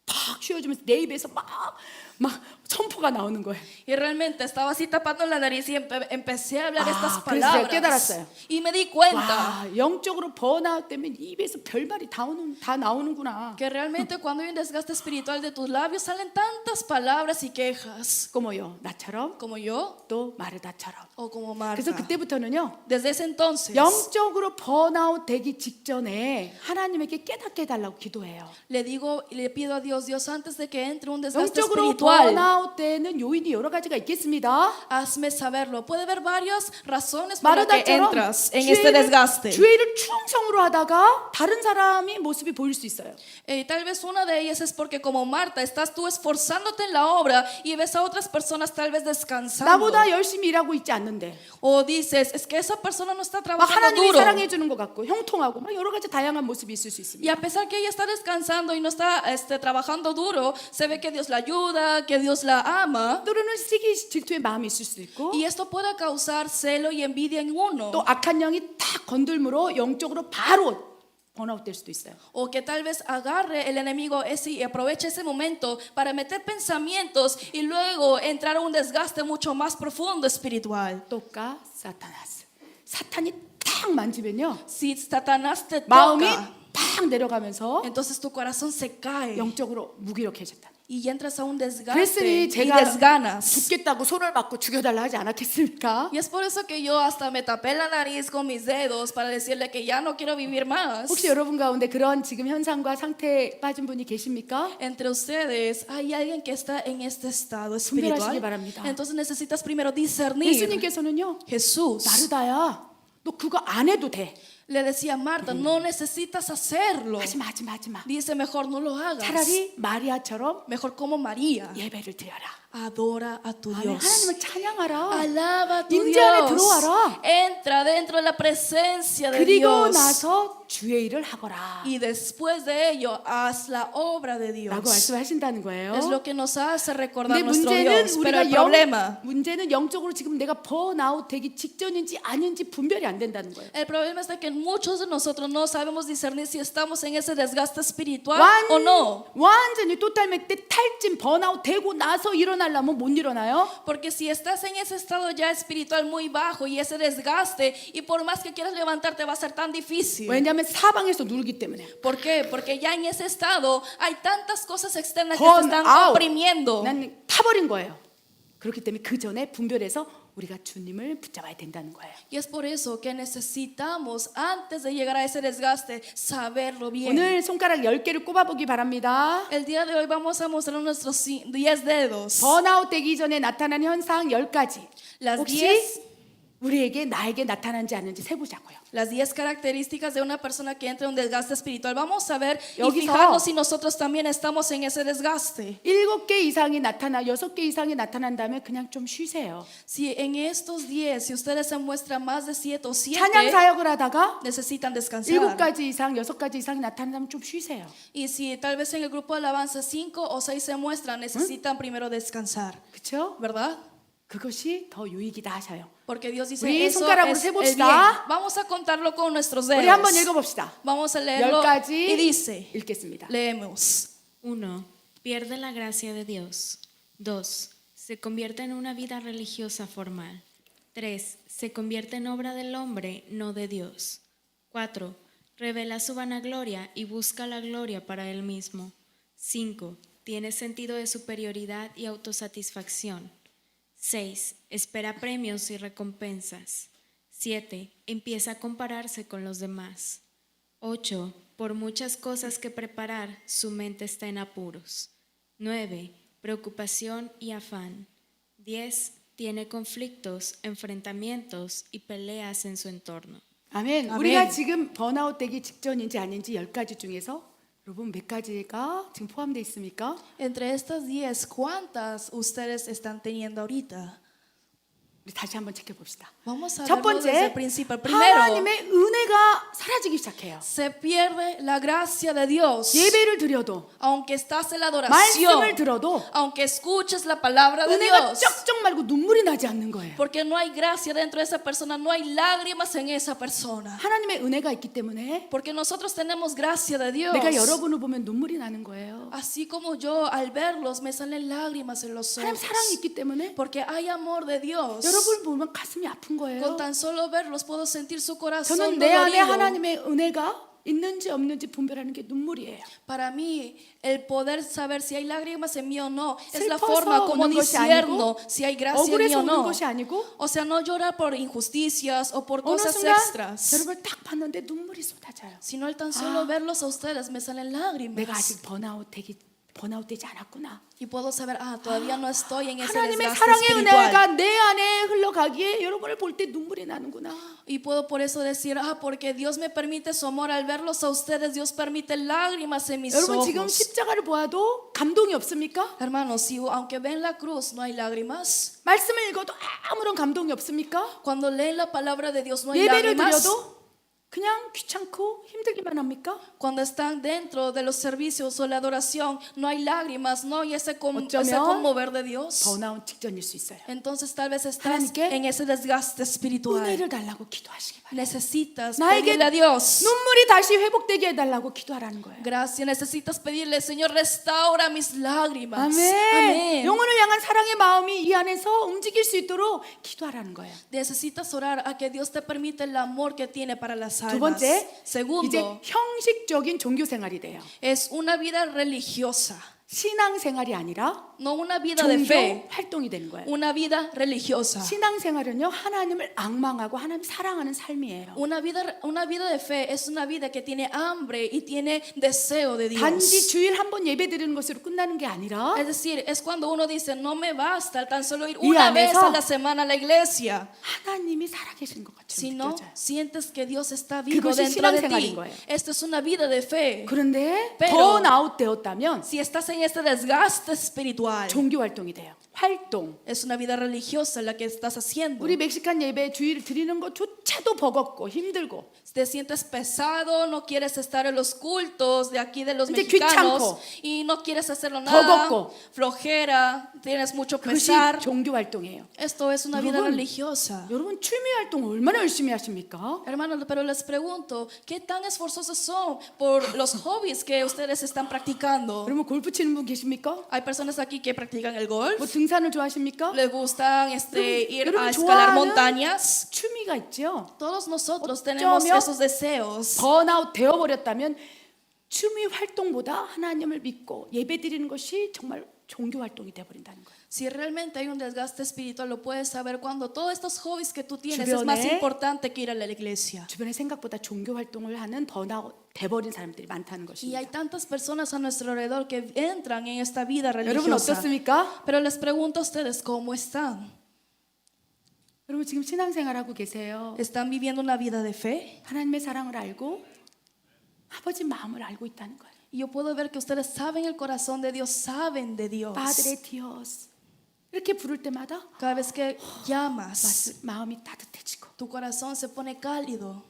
팍 쉬어주면서 내 입에서 막 선포가 나오는 거예요. Y realmente estaba así tapando la nariz y empecé a hablar estas 그래서 제가 palabras. 깨달았어요. Y me di cuenta 와, 영적으로 번아웃 되면 입에서 별말이 다 나오는구나. que realmente cuando hay un desgaste espiritual de tus labios salen tantas palabras y quejas. como 나처럼 Como yo 또 마르다처럼. o como 그래서 Marta. 그때부터는요. Desde ese entonces 영적으로 번아웃 되기 직전에 하나님에게 깨닫게 해달라고 기도해요. le digo y le pido a Dios, Dios, antes de que entre un desgaste 영적으로 espiritual, 번아웃 되는 요인이 여러 가지가 있겠습니다. hazme saberlo. Puede haber varias razones por las que 마르다처럼 entras en este desgaste. 주의 일을 충성으로 하다가 다른 사람이 모습이 보일 수 있어요. Tal vez una de ellas es porque como Marta estás tú esforzándote en la obra y ves a otras personas tal vez descansando. 나보다 열심히 일하고 있지 않는데 O dices, es que esa persona no está 막 trabajando 하나님이 duro. 사랑해 주는 것 같고 형통하고 막 여러 가지 다양한 모습이 있을 수 Y 있습니다. a pesar que ella está descansando y no está trabajando duro, se ve que Dios la ayuda, que Dios la ama. 때로는 시기 질투의 마음이 있을 수도 있고 Y esto puede causar celo y envidia en uno. 또 악한 영이 딱 건들므로 영적으로 바로 번아웃 될 수도 있어요. O que tal vez agarre el enemigo ese y aproveche ese momento para meter pensamientos y luego entrar a un desgaste mucho más profundo espiritual. 또까 사타나스. 사탄이 딱 만지면요. Si Satanás te 마음이 toca, 팍 내려가면서 entonces tu corazón se cae 영적으로 무기력해졌다. y entras a un desgaste 그랬으니 y 제가 desganas. 죽겠다고 손을 맞고 죽여달라 하지 않았겠습니까? Y es por eso que yo hasta me tapé la nariz con mis dedos para decirle que ya no quiero vivir más. 혹시 여러분 가운데 그런 지금 현상과 상태에 빠진 분이 계십니까? Entre ustedes hay alguien que está en este estado 분별하시기 espiritual. 바랍니다. Entonces necesitas primero discernir. 예수님께서는요. Jesús 마르다야, 너 그거 안 해도 돼. le decía a Marta, no necesitas hacerlo. 하지마, 하지마, 하지마. Dice, mejor no lo hagas. 차라리 마리아처럼 Mejor como María, 예배를 드려라. adora a tu 아멘. Dios. 하나님을 찬양하라. Alaba a tu 임재 안에 Dios. 들어와라. Entra dentro de la presencia de 그리고 Dios. 나서 주의 일을 하거라. Y después de ello, haz la obra de Dios. 라고 말씀하신다는 거예요. Es lo que nos hace recordar 근데 nuestro 문제는 Dios. Pero 우리가 el problema, 문제는 영적으로 지금 내가 번아웃 되기 직전인지 아닌지 분별이 안 된다는 거예요. el problema es de que muchos de nosotros no sabemos discernir si estamos en ese desgaste espiritual o no. 완전히 토탈맥 때 탈진 번아웃 되고 나서 일어나려면 못 일어나요. Porque si estás en ese estado ya espiritual muy bajo y ese desgaste, y por más que quieras levantarte va a ser tan difícil. 왜냐하면 사방에서 누르기 때문에. ¿Por qué? Porque ya en ese estado hay tantas cosas externas que te están 번아웃. oprimiendo. 난 타버린 거예요. 그렇기 때문에 그 전에 분별해서 우리가 주님을 붙잡아야 된다는 거예요. Y es por eso que necesitamos, antes de llegar a ese desgaste, saberlo bien. 오늘 손가락 10개를 꼽아보기 바랍니다. El día de hoy vamos a mostrar nuestros 10 dedos. 번아웃 되기 전에 나타난 현상 10가지. Las 혹시 10 나에게 나타난지 않는지 세보자고요. Las 10 características de una persona que entra en un desgaste espiritual. Vamos a ver y 여기서 fijarnos si nosotros también estamos en ese desgaste. 7개 이상이 나타나 6개 이상이 나타난다면 그냥 좀 쉬세요. Si en estos 10, si ustedes se muestran más de 7 o 7, 찬양 사역을 하다가 necesitan descansar. 7가지 이상, 6가지 이상이 나타난다면 좀 쉬세요. Y si tal vez en el grupo de alabanza 5 o 6 se muestran, necesitan primero descansar. 그렇죠? ¿Verdad? 그것이 더 유익이다 하셔요. Porque Dios dice 우리 eso 손가락으로 es el 세봅시다. bien. Vamos a contarlo con nuestros 우리 한번 dedos. 읽어봅시다. Vamos a leerlo 10가지 y dice, 읽겠습니다. leemos. 1. Pierde la gracia de Dios. 2. Se convierte en una vida religiosa formal. 3. Se convierte en obra del hombre, no de Dios. 4. Revela su vanagloria y busca la gloria para él mismo. 5. Tiene sentido de superioridad y autosatisfacción. 6. Espera premios y recompensas. 7. Empieza a compararse con los demás. 8. Por muchas cosas que preparar, su mente está en apuros. 9. Preocupación y afán. 10. Tiene conflictos, enfrentamientos y peleas en su entorno. 아멘. 아멘. 우리가 지금 번아웃 되기 직전인지 아닌지 10가지 중에서 여러분 몇 가지가 지금 포함되어 있습니까? Entre estas 10, ¿cuántas ustedes están teniendo ahorita? 우리 다시 한번 체크해봅시다. Vamos a 첫 verlo desde 번째, el principio. El primero, 하나님의 은혜가 사라지기 시작해요. se pierde la gracia de Dios. 예배를 드려도 Aunque estás en la 말씀을 adoración, 들어도 aunque escuches la palabra de 은혜가 Dios, 쩍쩍 말고 눈물이 나지 않는 거예요. porque no hay gracia dentro de esa persona, no hay lágrimas en esa persona. 하나님의 은혜가 있기 때문에 Porque nosotros tenemos gracia de Dios. 내가 여러분을 보면 눈물이 나는 거예요. Así como yo al verlos me salen lágrimas en los 하나님 ojos. 사랑이 있기 때문에 Porque hay amor de Dios. 여러분을 보면 가슴이 아픈 거예요. Con tan solo verlos puedo sentir su corazón 저는 내 안에 dolorido. 하나님의 은혜가 있는지 없는지 분별하는 게 눈물이에요. Para mí, el poder saber si hay lágrimas en mí o no es la 슬퍼서 forma como 우는 것이 discierno 아니고, si hay gracia en mí 억울해서 o 우는 no. 것이 아니고 O sea, no llorar por injusticias o por 어느 cosas 순간 extras, 여러분을 딱 봤는데 눈물이 쏟아져요. sino el tan solo verlos a ustedes me salen 내가 lágrimas. 아직 번아웃 되지 않았구나. Y puedo saber, todavía no estoy en ese 하나님의 desgaste 사랑의 espiritual. 은혜가 내 안에 흘러가기에 여러분을 볼 때 눈물이 나는구나. Y puedo por eso decir, porque Dios me permite su amor al verlos a ustedes, Dios permite lágrimas en mis 여러분 지금 ojos. 십자가를 보아도 감동이 없습니까? Hermanos, si aunque ven la cruz no hay lágrimas, 말씀을 읽어도 아무런 감동이 없습니까? cuando leen la palabra de Dios no hay 예배를 lágrimas, 드려도 그냥 귀찮고 힘들기만 합니까? cuando están dentro de los servicios o la adoración no hay lágrimas, no hay ese 어쩌면 conmover de Dios. 번아웃 직전일 수 있어요. Entonces tal vez estás 하나님께 en ese desgaste espiritual. 은혜를 달라고 기도하시기 바랍니다. Necesitas 나에게 pedirle a Dios 눈물이 다시 회복되게 해달라고 기도하라는 거예요. gracia, necesitas pedirle, Señor, restaura mis lágrimas. 아멘. Amén. 영혼을 향한 사랑의 마음이 이 안에서 움직일 수 있도록 기도하라는 거예요. Necesitas orar a que Dios te permita el amor que tiene para las 두 almas. 번째, 이제 Segundo, 형식적인 종교 생활이 돼요. es una vida religiosa, 신앙 생활이 아니라 no una vida de fe, 종교 활동이 되는 거예요. una vida religiosa. 신앙 생활은요, 하나님을 앙망하고 하나님 사랑하는 삶이에요. Una vida de fe es una vida que tiene hambre y tiene deseo de 단지 Dios. 주일 한 번 예배 드리는 것으로 끝나는 게 아니라 Es decir, es cuando uno dice, no me basta tan solo ir 이 una vez 안에서 a la semana a la iglesia, 하나님이 살아계신 것 같이 sino 느껴져요. sientes que Dios está vivo 그것이 dentro de 신앙생활인 ti. 거예요. Esto es una vida de fe. 그런데 Pero- 번아웃 되었다면 Si estás en este desgaste espiritual, 종교 활동이 돼요. 활동. es una vida religiosa la que estás haciendo. 우리 멕시칸 예배 주일 드리는 것조차도 버겁고 힘들고 Te sientes pesado, no quieres estar en los cultos de aquí de los 이제 mexicanos 귀찮고, y no quieres hacerlo nada, 버겁고. flojera, tienes mucho 그것이 pesar. 종교 활동이에요. Esto es una vida 여러분, religiosa. 여러분 취미 활동 얼마나 열심히 하십니까? Hermanos, pero les pregunto, ¿qué tan esforzosos son por los hobbies que ustedes están practicando? 여러분 골프 치는 분 계십니까? Hay personas aquí que practican el golf, 뭐 등산을 좋아하십니까? les gustan ir 여러분 a escalar 좋아하는 montañas. 취미가 있죠. Todos nosotros tenemos 어쩌면 esos deseos. 번아웃 되어버렸다면 취미 활동보다 하나님을 믿고 예배 드리는 것이 정말 종교 활동이 되어버린다는 거예요. Si realmente hay un desgaste espiritual, lo puedes saber cuando todos estos hobbies que tú tienes es más 주변에- importante que ir a la iglesia. 주변에 생각보다 종교 활동을 하는 번아웃 돼버린 사람들이 많다는 Y hay 것입니다. tantas personas a nuestro alrededor que entran en esta vida 여러분 religiosa. 어떻습니까? Pero les pregunto a ustedes, ¿cómo están? 여러분 지금 신앙생활하고 계세요. ¿Están viviendo una vida de fe? 하나님의 사랑을 알고 아버지 마음을 알고 있다는 거예요. Y yo puedo ver que ustedes saben el corazón de Dios, saben de Dios. Padre Dios 이렇게 부를 때마다 Cada vez que llamas, 마음이 따뜻해지고 tu corazón se pone cálido.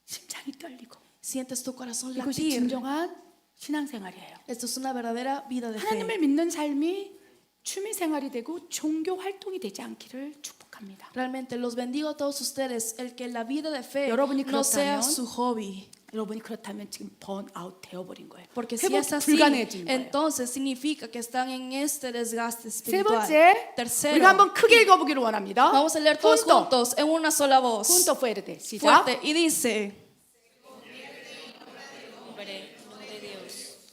심장이 떨리고 Sientes tu corazón 이것이 latir. 진정한 신앙생활이에요. Esto es una verdadera vida de fe. 하나님을 믿는 삶이 취미생활이 되고 종교 활동이 되지 않기를 축복합니다. Realmente los bendigo a todos ustedes, el que la vida de fe 여러분이 no sea 그렇다면- su hobby. 여러분이 그렇다면 지금 번아웃 되어버린 거예요. Porque si 회복이 es así, 불가능해진 거예요. entonces significa que están en este desgaste 세 espiritual. 번째, Tercero, 우리가 한번 크게 읽어보기를 원합니다. vamos a leer todos junto, juntos en una sola voz, junto fuerte. 시작. fuerte, y dice,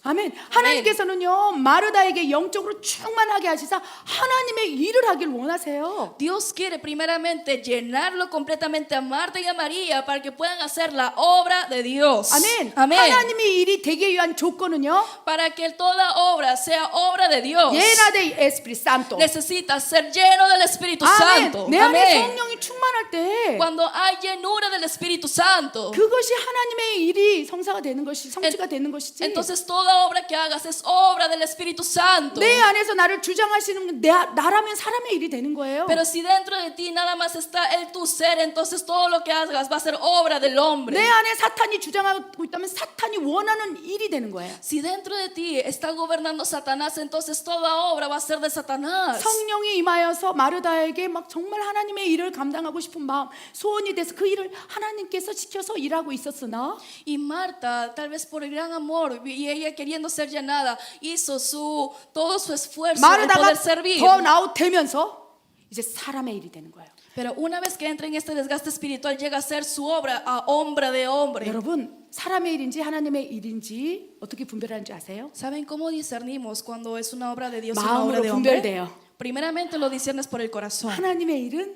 아멘. 하나님께서는요 마르다에게 영적으로 충만하게 하시사 하나님의 일을 하길 원하세요. Dios quiere primeramente llenarlo completamente a Marta y a María para que puedan hacer la obra de Dios. 아멘. Amén. 하나님의 일이 되기 위한 조건은요 Para que toda obra sea obra de Dios, llena de Espíritu Santo. necesita ser lleno del Espíritu 아멘. Santo. 내 안에 Amén. 성령이 충만할 때 Cuando hay llenura del Espíritu Santo, 그것이 하나님의 일이 성사가 되는 것이 성취가 되는 것이지. entonces toda obra que hagas es obra del Espíritu Santo. 내 안에서 나를 주장하시는 나라면 사람의 일이 되는 거예요. Pero si dentro de ti nada más está el tu ser, entonces todo lo que hagas va a ser obra del hombre. 내 안에 사탄이 주장하고 있다면 사탄이 원하는 일이 되는 거예요. Si dentro de ti está gobernando Satanás, entonces toda obra va a ser de Satanás. 성령이 임하여서 마르다에게 막 정말 하나님의 일을 감당하고 싶은 마음, 소원이 돼서 그 일을 하나님께서 시켜서 일하고 있었으나 Y Marta, tal vez por el gran amor y ella queriendo ser llenada, hizo todo su esfuerzo en 마르다가 poder servir. 번아웃 되면서 이제 사람의 일이 되는 거예요. Pero una vez que entra en este desgaste espiritual, llega a ser su obra a hombre de hombre. 여러분 사람의 일인지 하나님의 일인지 어떻게 분별하는지 아세요? ¿Saben cómo discernimos cuando es una obra de Dios y una obra 마음으로 de hombre? 분별돼요. Primeramente lo discernes por el corazón. 하나님의 일은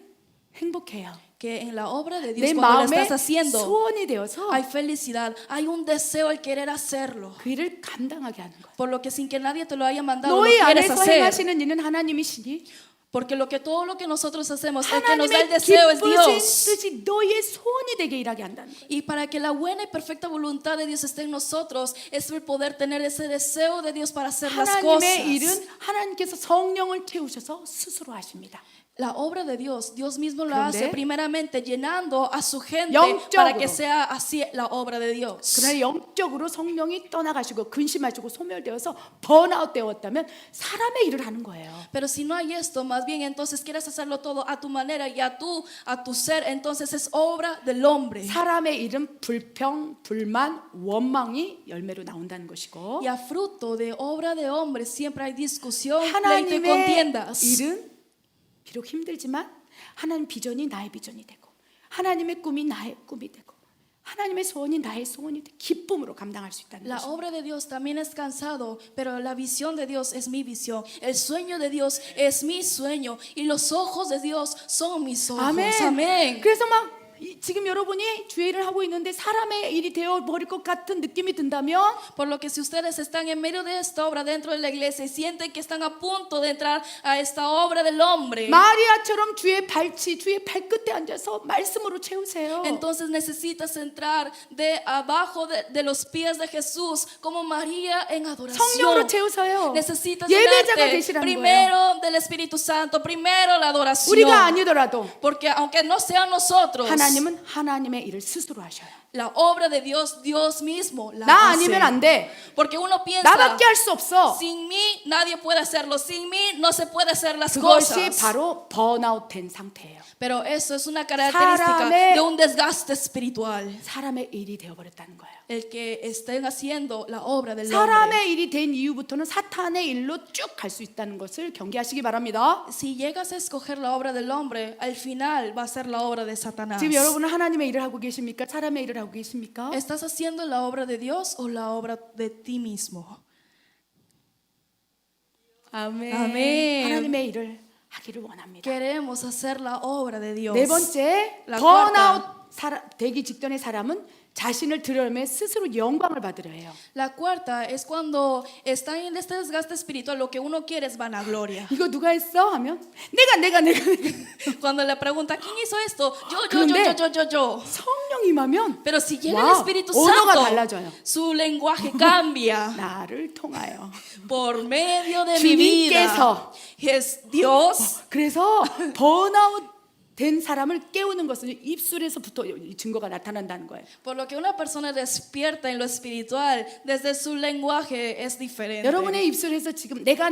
행복해요. Que en la obra de Dios, 내 cuando la 마음에 estás haciendo, 소원이 되어서 hay felicidad, hay un deseo al querer hacerlo. 그 일을 감당하게 하는 거예요. Por lo que sin que nadie te lo haya mandado, lo 너희 quieres 안에서 hacer. 행하시는 일은 하나님이시니 Porque todo lo que nosotros hacemos, el que nos da el 하나님의 deseo es 기쁘신 Dios. 뜻이 너희의 소원이 되게 일하게 한다는 거예요. Y para que la buena y perfecta voluntad de Dios esté en nosotros, es el poder tener ese deseo de Dios para hacer las 하나님의 일은 cosas. 하나님께서 성령을 채우셔서 스스로 하십니다. La obra de Dios, Dios mismo lo 그런데 hace primeramente llenando a su gente 영적으로. para que sea así la obra de Dios. 그러나 영적으로 성령이 떠나가시고 근심하시고 소멸되어서 번아웃 되었다면 사람의 일을 하는 거예요. Pero si no hay esto, más bien entonces quieres hacerlo todo a tu manera y a tu ser, entonces es obra del hombre. 사람의 일은 불평, 불만, 원망이 열매로 나온다는 것이고 Y a fruto de obra de hombre siempre hay discusión, pleito y 하나님의 contiendas. 일은 비록 힘들지만 하나님 비전이 나의 비전이 되고 하나님의 꿈이 나의 꿈이 되고 하나님의 소원이 나의 소원이 되고 기쁨으로 감당할 수 있다는 La 것입니다. obra de Dios también es cansado, pero la visión de Dios es mi visión. El sueño de Dios es mi sueño y los ojos de Dios son mis ojos. 아멘. Amén. 그래서 막 지금 여러분이 주의 일을 하고 있는데 사람의 일이 되어 버릴 것 같은 느낌이 든다면 Por lo que si ustedes están en medio de esta obra dentro de la iglesia y sienten que están a punto de entrar a esta obra del hombre, 마리아처럼 주의 발끝에 앉아서 말씀으로 채우세요. entonces necesitas entrar de abajo de los pies de Jesús como María en 성령으로 adoración. 채우세요. Necesitas 예배자가 llenarte 되시라는 거예요. primero del Espíritu Santo, primero la adoración. 우리가 아니더라도 Porque aunque no sean nosotros, 하나님은 하나님의 일을 스스로 하셔요. la obra de Dios, Dios mismo la 나 hace. 아니면 안 돼. Porque uno piensa, 나밖에 할 수 없어. sin mí nadie puede hacerlo, sin mí no se puede hacer las 그것이 cosas. 바로 번아웃 된 상태예요. Pero eso es una característica 사람의- de un desgaste espiritual. 사람의 일이 되어버렸다는 거예요. El que estén haciendo la obra del hombre. 사람의 일이 된 이후부터는 사탄의 일로 쭉 갈 수 있다는 것을 경계하시기 바랍니다. Si llegas a escoger la obra del hombre, al final va a ser la obra de Satanás. 지금 여러분은 하나님의 일을 하고 계십니까? 사람의 일을 하고 계십니까? ¿Estás haciendo la obra de Dios o la obra de ti mismo? 아멘. 아멘. 하나님의 일을 하기를 원합니다. Queremos hacer la obra de Dios. 네 번째, La 번아웃 되기 직전의 사람은 자신을 드러내 스스로 영광을 받으려 해요. La cuarta es cuando está en este desgaste espiritual, lo que uno quiere es vanagloria. 이거 누가 했어? 하면 내가 Cuando le pregunta ¿quién hizo esto? 그런데 yo. 성령 임하면 Pero si llega 와, el Espíritu 언어가 Santo, 달라져요. su lenguaje cambia 나를 통하여. por medio de mi vida. 주님께서. Es Dios. 그래서 번아웃 된 사람을 깨우는 것은 입술에서부터 증거가 나타난다는 거예요. Por lo que una persona despierta en lo espiritual, desde su lenguaje es diferente. 여러분의 입술에서 지금 내가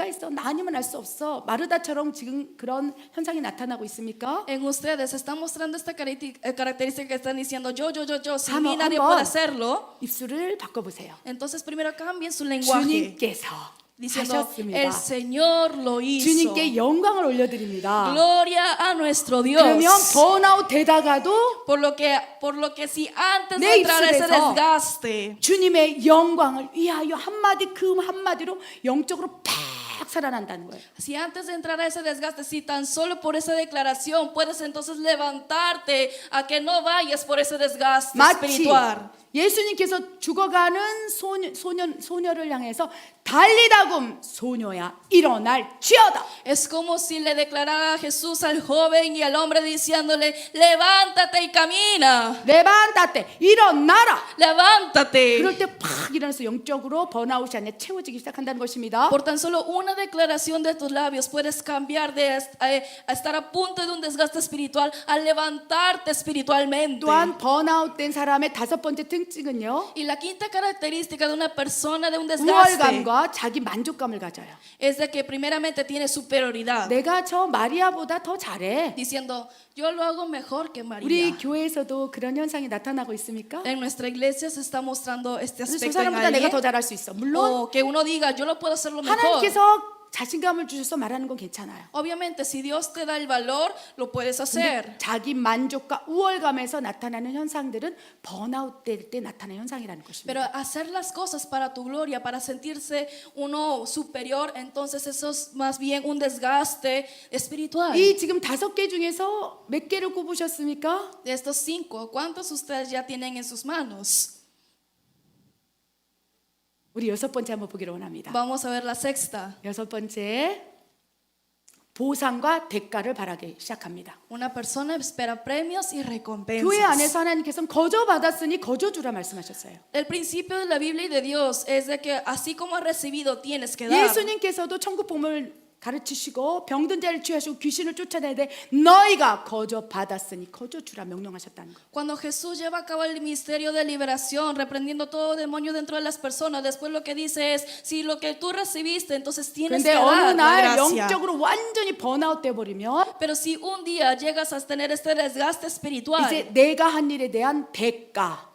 있어. 나 아니면 알 수 없어. 마르다처럼 지금 그런 현상이 나타나고 있습니까? En ustedes están mostrando esta característica que están diciendo yo, sin 한번, mí nadie 한번. puede hacerlo. 입술을 바꿔보세요. Entonces primero cambien su lenguaje. 주님께서 diciendo, 하셨습니다. el Señor lo hizo. 주님께 영광을 올려드립니다. Gloria a nuestro Dios. 그러면 번아웃 되다가도 Por lo que si antes 내 de entrar a ese 입술에서 desgaste, 주님의 영광을 위하여 한마디 그 한마디로 영적으로 팍 살아난다는 거예요. si antes de entrar a ese desgaste, si tan solo por esa declaración puedes entonces levantarte a que no vayas por ese desgaste 마치 espiritual. 예수님께서 죽어가는 소녀를 향해서 달리다금 소녀야 일어날지어다. Es como si le declarara a Jesús al joven y al hombre diciéndole, levántate y camina, 레반다테 일어나라. levántate. 그럴 때 팍 일어나서 영적으로 번아웃이 아니라 채워지기 시작한다는 것입니다. Por tan solo una declaración de tus labios puedes cambiar de a estar a punto de un desgaste espiritual a levantarte espiritualmente. 또한 번아웃된 사람의 다섯 번째 특징은요, Y la quinta característica de una persona de un desgaste 우월감과 자기 만족감을 가져요. es de que primeramente tiene superioridad, 내가 저 마리아보다 더 잘해. diciendo, yo lo hago mejor que 우리 María. 교회에서도 그런 현상이 나타나고 있습니까? En nuestra iglesia se está mostrando este 그래서 저 aspecto en 사람보다 내가 alguien. 더 잘할 수 있어. 물론 O que uno diga, yo lo puedo hacerlo mejor. 하나님께서 자신감을 주셔서 말하는 건 괜찮아요. Obviamente, si Dios te da el valor, lo puedes hacer. 자기 만족과 우월감에서 나타나는 현상들은 번아웃 될 때 나타나는 현상이라는 것입니다. Pero hacer las cosas para tu gloria, para sentirse uno superior, entonces eso es más bien un desgaste espiritual. 이 지금 다섯 개 중에서 몇 개를 꼽으셨습니까? De estos 5, ¿cuántos ustedes ya tienen en sus manos? 우리 여섯 번째 한번 보기를 원합니다. Vamos a ver la sexta. 여섯 번째, 보상과 대가를 바라기 시작합니다. Una persona espera premios y 교회 recompensas. 안에서 하나님께서는 거저 받았으니 거저 주라 말씀하셨어요. El principio de la Biblia y de Dios es de que así como has recibido, tienes que dar. 예수님께서도 천국 복음을 가르치시고 병든 자를 치유하시고 귀신을 쫓아내야 돼. 너희가 거저 받았으니 거저 주라 명령하셨다는 거예요. Cuando Jesús lleva a cabo el ministerio de liberación, reprendiendo todo demonio dentro de las personas, después lo que dice es, si lo que tú recibiste, entonces tienes que 그런데 어느 dar la 날 gracia. 영적으로 완전히 번아웃 돼 버리면 Pero si un día llegas a tener este desgaste espiritual, 이제 내가 한 일에 대한 대가,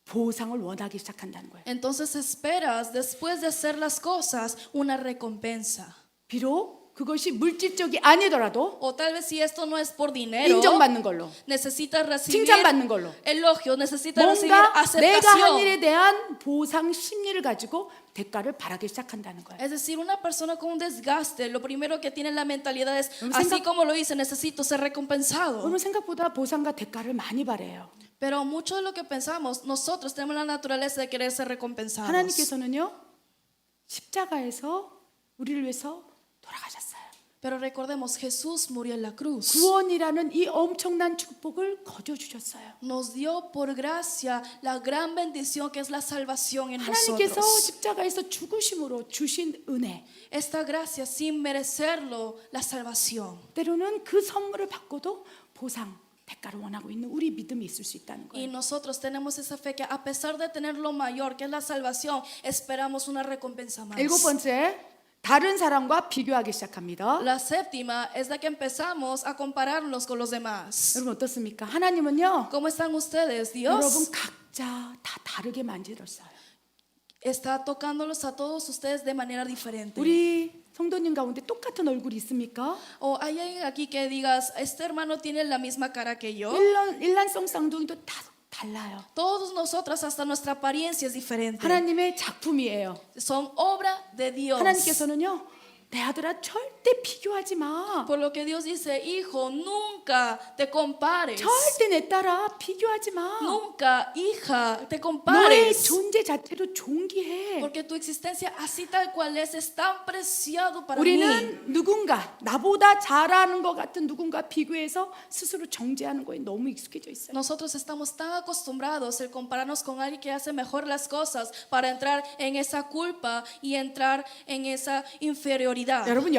보상을 원하기 시작한다는 거예요. entonces esperas, después de hacer las cosas, una recompensa. 비록 그것이 물질적이 아니더라도 O tal vez si esto no es por dinero, 인정받는 걸로, necesitas recibir 칭찬받는 걸로, elogios, necesitas recibir 뭔가 내가 한 aceptación. 일에 대한 보상 심리를 가지고 대가를 바라기 시작한다는 거예요. Es decir, una persona con un desgaste, lo primero que tiene en la mentalidad es, Vamos, así 생각- como lo hice, necesito ser recompensado. 오늘 생각보다 보상과 대가를 많이 바래요. Pero mucho de lo que pensamos, nosotros tenemos la naturaleza de querer ser recompensados. 하나님께서는요, 십자가에서 우리를 위해서 돌아가셨어요. Pero recordemos, Jesús murió en la cruz. 구원이라는 이 엄청난 축복을 거저 주셨어요. Nos dio por gracia la gran bendición que es la salvación en 하나님께서 nosotros. 십자가에서 죽으심으로 주신 은혜. Esta gracia sin merecerlo, la salvación. 때로는 그 선물을 받고도 보상, 대가를 원하고 있는 우리 믿음이 있을 수 있다는 Y 거예요. nosotros tenemos esa fe que a pesar de tener lo mayor que es la salvación, esperamos una recompensa más. 일곱 번째, 다른 사람과 비교하기 시작합니다. La séptima es la que empezamos a compararnos con los demás. 여러분 어떻습니까? 하나님은요, ¿Cómo están ustedes? 여러분 Dios 각자 다 다르게 만들었어요. está tocándolos a todos ustedes de manera diferente. 우리 성도님 가운데 똑같은 얼굴이 있습니까? O hay alguien aquí que digas, este hermano tiene la misma cara que yo. 일란성 쌍둥이도 다 달라요. Todos nosotros, hasta nuestra apariencia es diferente. 하나님의 작품이에요. Son obra de Dios. 하나님께서는요, 내 아들아 절대 비교하지 마. Por lo que Dios dice, hijo, nunca te compares. 절대 내 딸아 비교하지 마. Nunca, hija, te 너의 compares. 존재 자체도 존귀해. Porque tu existencia así tal cual es tan preciado para mí. 우리는 누군가 나보다 잘하는 것 같은 누군가 비교해서 스스로 정죄하는 거에 너무 익숙해져 있어요. Nosotros estamos tan acostumbrados el compararnos con alguien que hace mejor las cosas para entrar en esa culpa y entrar en esa inferioridad. 여러분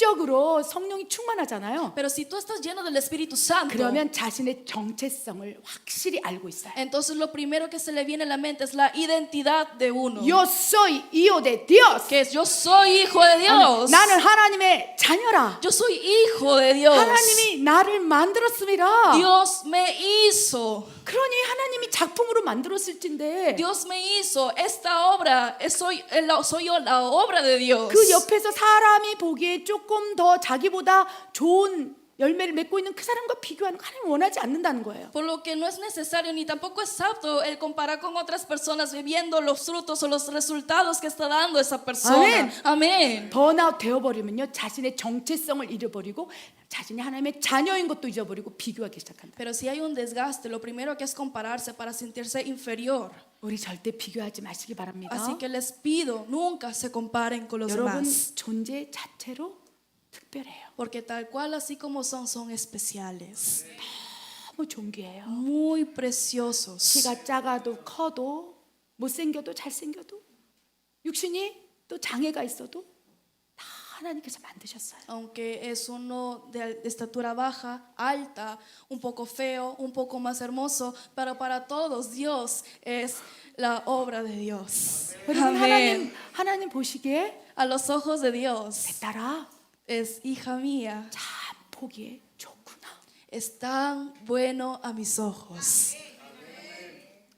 영적으로 성령이 충만하잖아요. Pero si tú estás lleno del Espíritu Santo, 그러면 자신의 정체성을 확실히 알고 있어요. entonces lo primero que se le viene a la mente es la identidad de uno. Yo soy hijo de Dios. Que es yo soy hijo de Dios. 나는 하나님의 자녀라. Yo soy hijo de Dios. 하나님이 나를 만들었음이라. Dios me hizo. 그러니 하나님이 작품으로 만들었을진데 Dios me hizo esta obra. Soy yo la obra de Dios. 그 옆에서 사람이 보기에 조금 더 자기보다 좋은 열매를 맺고 있는 그 사람과 비교하는 거 하나님 원하지 않는다는 거예요. Por lo que no es necesario ni tampoco es apto el comparar con otras personas viviendo los frutos o los resultados que está dando esa persona. Amén. Amén. 번아웃 되어버리면요 자신의 정체성을 잃어버리고 자신이 하나님의 자녀인 것도 잊어버리고 비교하기 시작한다. Pero si hay un desgaste, lo primero que es compararse para sentirse inferior. 우리 절대 비교하지 마시기 바랍니다. Así que les pido, nunca se comparen con los 여러분 demás. 존재 자체로 특별해요. Porque tal cual, así como son especiales. 너무 존귀해요. Muy preciosos. 키가 작아도 커도 못생겨도 잘생겨도 육신이 또 장애가 있어도 다 하나님께서 만드셨어요. Aunque es uno de estatura baja, alta, un poco feo, un poco más hermoso, pero para todos Dios es la obra de Dios. 여러분 Amén. 하나님 보시기에 A los ojos de 내 Dios 딸아 es hija mía, 참 보기에 좋구나. es tan bueno a mis ojos.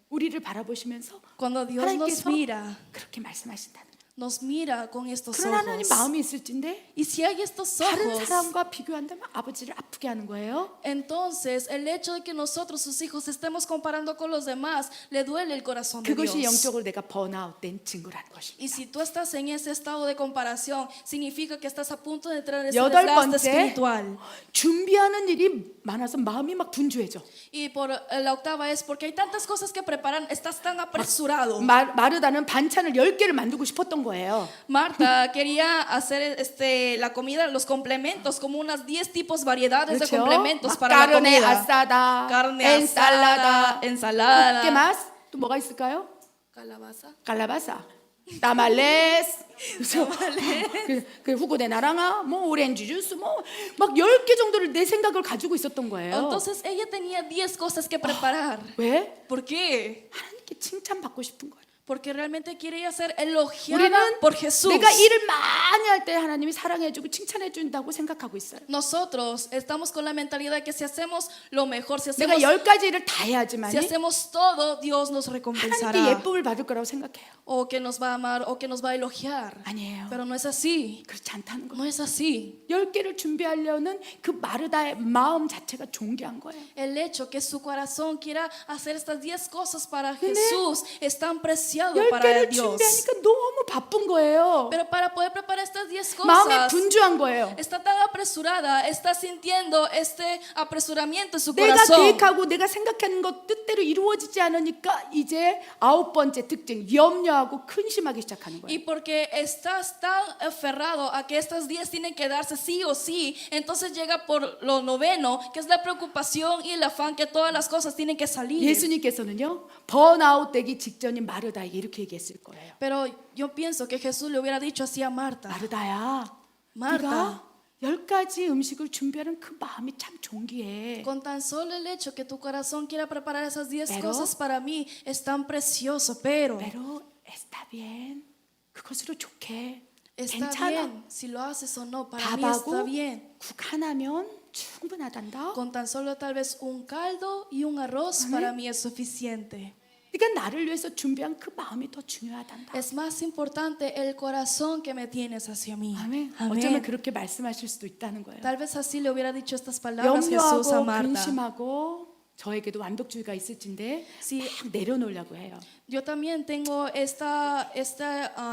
우리를 바라보시면서 Cuando Dios nos 하나님께서 mira, 그렇게 말씀하신다는 거예요. nos mira con estos 그런 하나님 ojos. 마음이 있을진데 Y si hay estos 다른 ojos, 사람과 비교한다면 아버지를 아프게 하는 거예요. entonces el hecho de que nosotros, sus hijos, estemos comparando con los demás, le duele el corazón de 그것이 Dios. 영적으로 내가 번아웃된 증거라는 것입니다. Y si tú estás en ese estado de comparación, significa que estás a punto de entrar en ese 여덟 desgaste 번째, espiritual. 준비하는 일이 많아서 마음이 막 분주해져. Y por la octava es porque hay tantas cosas que preparan, estás tan apresurado. 마르다는 반찬을 10개를 만들고 싶었던 거예요. Marta quería hacer la comida, los complementos, como unas 10 tipos variedades de 그렇죠? complementos 막 para la carne comida. asada, Carne ensalada, asada, ensalada. ¿qué más? 또 뭐가 있을까요? Calabaza. calabasa, tamales, 그 jugo de naranja, 뭐 오렌지 주스, 뭐 막 10개 정도를 내 생각을 가지고 있었던 거예요. Entonces ella tenía 10 cosas que preparar. 왜? ¿Por qué? 하나님께 칭찬받고 싶은 거예요. Porque realmente quiere ser elogiada 우리는 por Jesús. 내가 일을 많이 할 때 하나님이 사랑해주고 칭찬해준다고 생각하고 있어요. Nosotros estamos con la mentalidad de que si hacemos lo mejor, si 내가 hacemos, 10가지 일을 다 해야지만 si hacemos todo, Dios nos 하나님께 recompensará. 예쁨을 받을 거라고 생각해요. O que nos va a amar, o que nos va a elogiar. 아니에요. Pero no es así. 그렇지 않다는 거예요. No es así. 10개를 준비하려는 그 마르다의 마음 자체가 존귀한 거예요. El hecho que su corazón quiera hacer estas 10 cosas para Jesús es tan preciado para 10개를 Dios. 준비하니까 너무 바쁜 거예요. Pero para poder preparar estas 10 마음이 cosas, 분주한 거예요. está tan apresurada, está sintiendo este apresuramiento en su 내가 corazón. 계획하고 내가 생각하는 것 뜻대로 이루어지지 않으니까 이제 9번째 특징 염려하고 근심하기 시작하는 Y 거예요. porque estás tan aferrado a que estas 10 tienen que darse sí o sí, entonces llega por lo noveno, que es la preocupación y el afán que todas las cosas tienen que salir. 예수님께서는요 번아웃 되기 직전인 마르다에게 이렇게 얘기했을 거예요. Pero yo pienso que Jesús le hubiera dicho así a Marta. 마르다야, Marta. 네가 10가지 음식을 준비하는 그 마음이 참 존귀해. Con tan solo el hecho que tu corazón quiera preparar esas 10 Pero- cosas para mí es tan precioso, pero pero está bien. 그것으로 좋게. está 괜찮아. bien si lo haces o no, para mí está 밥하고 bien. 국 하나면 충분하단다. Con tan solo tal vez un caldo y un arroz para mí es suficiente. 그러니까 나를 위해서 준비한 그 마음이 더 중요하단다. Es más importante el corazón que me tienes hacia mí. 아멘. Amén. 어쩌면 그렇게 말씀하실 수도 있다는 거예요. Tal vez así le hubiera dicho estas palabras Jesús a 염려하고 Marta. 근심하고 저에게도 완벽주의가 있을진데 Sí. 막 내려놓으려고 해요. Yo también tengo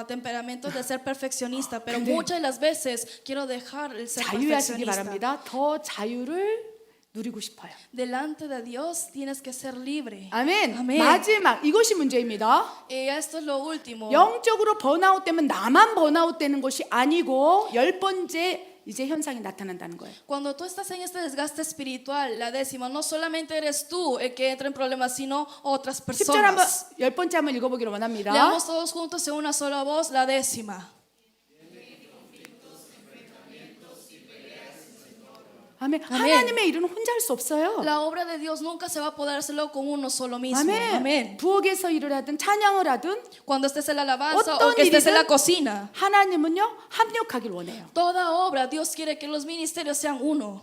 temperamento de ser perfeccionista, pero 근데 muchas de las veces quiero dejar el ser 자유하시기 perfeccionista. 바랍니다. 더 자유를 누리고 싶어요. Delante de Dios tienes que ser libre. 아멘. Amén. 마지막 이것이 문제입니다. Y esto es lo último. 영적으로 번아웃 되면 나만 번아웃 되는 것이 아니고 10번째 이제 현상이 나타난다는 거예요. Cuando tú estás en este desgaste espiritual, la décima, no solamente eres tú el que entra en problemas, sino otras 10절 한번 personas. 10번째 한번 읽어보기를 원합니다. Leamos todos juntos en una sola voz la décima. 아멘. 아멘. 하나님의 일은 혼자 할 수 없어요. La obra de Dios nunca se va a poder hacerlo con uno solo mismo. 아멘. Amén. 부엌에서 일을 하든 찬양을 하든 Cuando estés en la alabanza 어떤 o que estés en la 일이든 cocina. 하나님은요 합력하길 원해요. Toda obra, Dios quiere que los ministerios sean uno.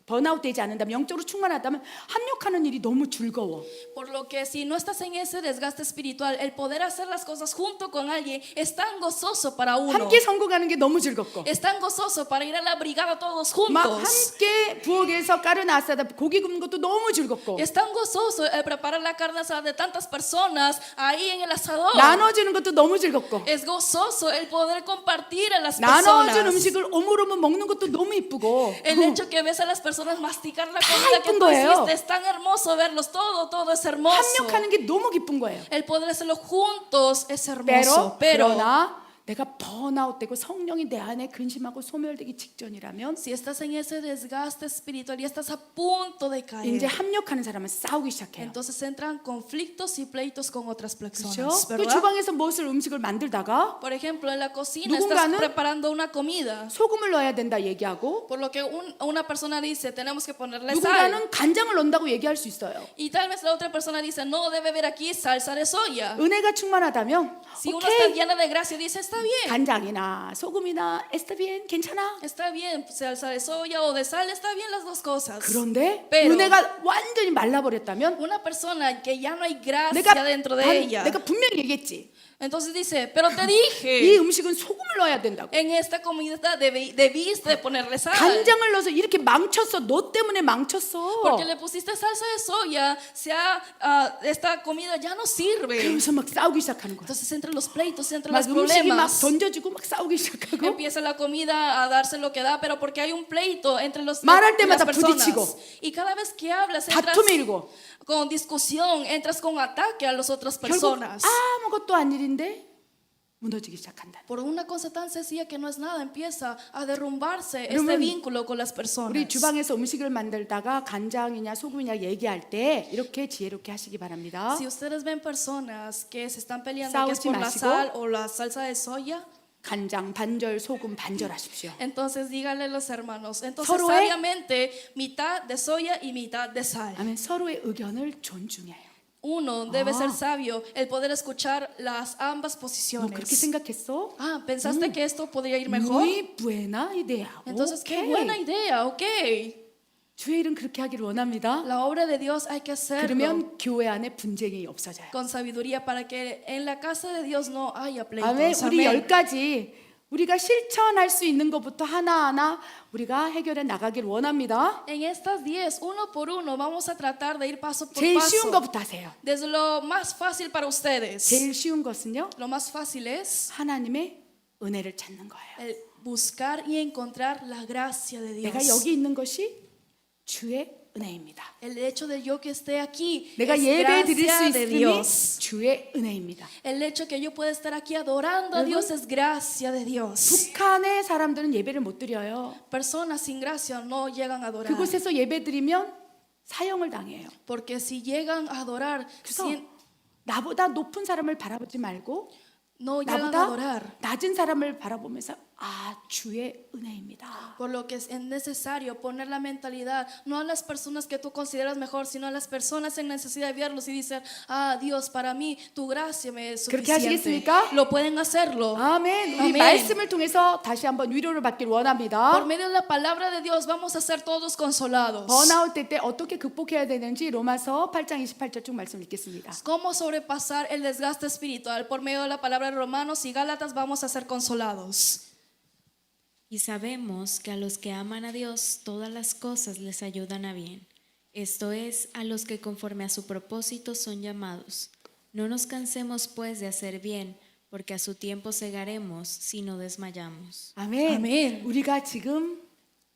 번아웃 되지 않는다면 영적으로 충만하다면 합력하는 일이 너무 즐거워. Por lo que si no estás en ese desgaste espiritual, el poder hacer las cosas junto con alguien es tan gozoso para uno. 함께 선거가는 게 너무 즐겁고. Es tan gozoso para ir a la brigada todos 막 juntos. 함께 부엌에서 까르나사다 고기 굽는 것도 너무 즐겁고. Es tan gozoso el preparar la carne asada de tantas personas ahí en el asador. 나눠주는 것도 너무 즐겁고. Es gozoso el poder compartir a las 나눠준 personas. 음식을 오물오물 먹는 것도 너무 이쁘고. El hecho que ves a las personas masticar la comida que 예쁜 tú 거예요. hiciste es tan hermoso verlos. Todo es hermoso. 합력하는 게 너무 기쁜 거예요. El poder hacerlo juntos es hermoso. 그러나 내가 번아웃되고 성령이 내 안에 근심하고 소멸되기 직전이라면 Si estás en ese desgaste espiritual y estás a punto de caer, 이제 합력하는 사람은 싸우기 시작해요. entonces entran conflictos y pleitos con otras 그렇죠? personas, 그 ¿verdad? 주방에서 무엇을 음식을 만들다가 Por ejemplo, en la cocina estás 누군가는 preparando una comida, 소금을 넣어야 된다 얘기하고 por lo que una persona dice, tenemos que ponerle sal. 누군가는 간장을 넣는다고 얘기할 수 있어요. Y tal vez la otra persona dice, no debe haber aquí salsa de soya. 은혜가 충만하다면 Si uno está 오케이 llena de gracia, dice, está bien. 간장이나 소금이나 에스타비엔 괜찮아. Está bien, salsa de soya o de sal, está bien las dos cosas. 그런데 Pero- 은혜가 완전히 말라버렸다면 Una persona que ya no hay gracia dentro de ella, 내가 분명히 얘기했지. entonces dice, pero te 이 dije, 음식은 소금을 넣어야 된다고. en esta comida debiste de ponerle sal. 간장을 넣어서 이렇게 망쳤어. 너 때문에 망쳤어. Porque le pusiste salsa de soya, esta comida ya no sirve. 그러면서 막 싸우기 시작하는 거야. Entonces entre los pleitos, entre 막 los 음식이 막 problemas, 던져지고 막 싸우기 시작하고 empieza la comida a darse lo que da, pero porque hay un pleito entre las 말할 때마다 personas. 부딪히고, Y cada vez que hablas, entras 다툼이 일고 con discusión, entras con ataque a las otras 결국 personas. 아무것도 안 일인데 무너지기 시작한다. Por una cosa tan sencilla que no es nada, empieza a derrumbarse este 그러면 vínculo con las personas. 우리 주방에서 음식을 만들다가 간장이냐 소금이냐 얘기할 때 이렇게 지혜롭게 하시기 바랍니다. Si ustedes ven personas que se están peleando que es 싸우지 por la 마시고, sal o la salsa de soya, 간장 반절 소금 반절 하십시오. entonces díganle a los hermanos, entonces 서로의- sabiamente mitad de soya y mitad de sal. 아멘. 서로의 의견을 존중해요. Uno debe Ah. ser sabio, el poder escuchar las ambas 너 그렇게 posiciones. 생각했어? Ah, ¿pensaste que esto podría ir mejor? muy buena idea. Entonces, qué 오케이. buena idea, ok. 주의 일은 그렇게 하기를 원합니다. La obra de Dios hay que hacerlo 그러면 교회 안에 분쟁이 없어져요. con sabiduría para que en la casa de Dios no haya pleitos. 아멘. 우리 Amén. 10가지 우리가 실천할 수 있는 것부터 하나하나 우리가 해결해 나가길 원합니다. En estas 10, uno por uno, vamos a tratar de ir paso por 제일 쉬운 paso. 것부터 하세요. Desde lo más fácil para ustedes. 제일 쉬운 것은요. Lo más fácil es 하나님의 은혜를 찾는 거예요. el buscar y encontrar la gracia de Dios. 내가 여기 있는 것이 주의 은혜입니다. El hecho de yo que esté aquí 내가 es 예배 드릴 수 gracia de 있으니 Dios. 주의 은혜입니다. El hecho que yo pueda estar aquí adorando a Dios es gracia de Dios. 북한의 사람들은 예배를 못 드려요. Personas sin gracia no llegan a adorar. 그곳에서 예배 드리면 사형을 당해요. Porque si llegan a adorar, 그래서 나보다 높은 사람을 바라보지 말고 no llegan a 나보다 adorar. 낮은 사람을 바라보면서 아 주의 은혜입니다. Por lo que es necesario poner la mentalidad no a las personas que tú consideras mejor, sino a las personas en necesidad de verlos y decir, ah, Dios, para mí tu gracia me es 그렇게 suficiente. 하시겠습니까? Lo pueden hacerlo. 아멘. 우리 아멘. 말씀을 통해서 다시 한번 위로를 받길 원합니다. Por medio de la palabra de Dios vamos a ser todos consolados. 번아웃 때 어떻게 극복해야 되는지 로마서 8장 28절 쭉 말씀 읽겠습니다. ¿Cómo sobrepasar el desgaste espiritual? Por medio de la palabra de Romanos y Gálatas vamos a ser consolados. Y sabemos que a los que aman a Dios todas las cosas les ayudan a bien. Esto es, a los que conforme a su propósito son llamados. No nos cansemos pues de hacer bien, porque a su tiempo segaremos si no desmayamos. 아멘. 아멘. 우리가 지금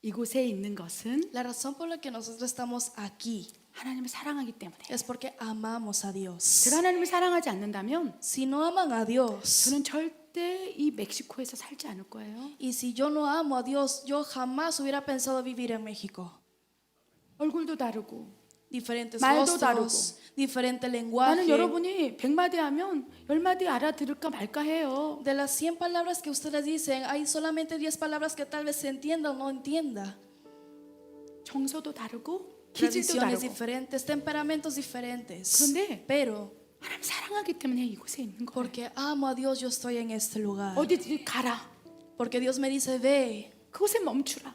이곳에 있는 것은 La razón por la que nosotros estamos aquí 하나님을 사랑하기 때문에. es porque amamos a Dios. 제가 하나님을 사랑하지 않는다면 Si no aman a Dios 저는 절대 이 멕시코에서 살지 않을 거예요. y si yo no amo a Dios, yo jamás hubiera pensado vivir en México. 얼굴도 다르고 Diferentes 말도 rostros, 다르고. diferente 나는 lenguaje. 여러분이 100마디 하면 10마디 알아들을까 말까 해요. De las 100 palabras que ustedes dicen, hay solamente 10 palabras que tal vez se entienda o no entienda. 정서도 다르고 기질도 Tradiciones 다르고. diferentes, temperamentos diferentes. 그런데 Pero 하나님 사랑하기 때문에 이곳에 있는 거예요. porque amo a Dios, yo estoy en este lugar. 어디든지 가라. Porque Dios me dice, ve, 그곳에 멈추라.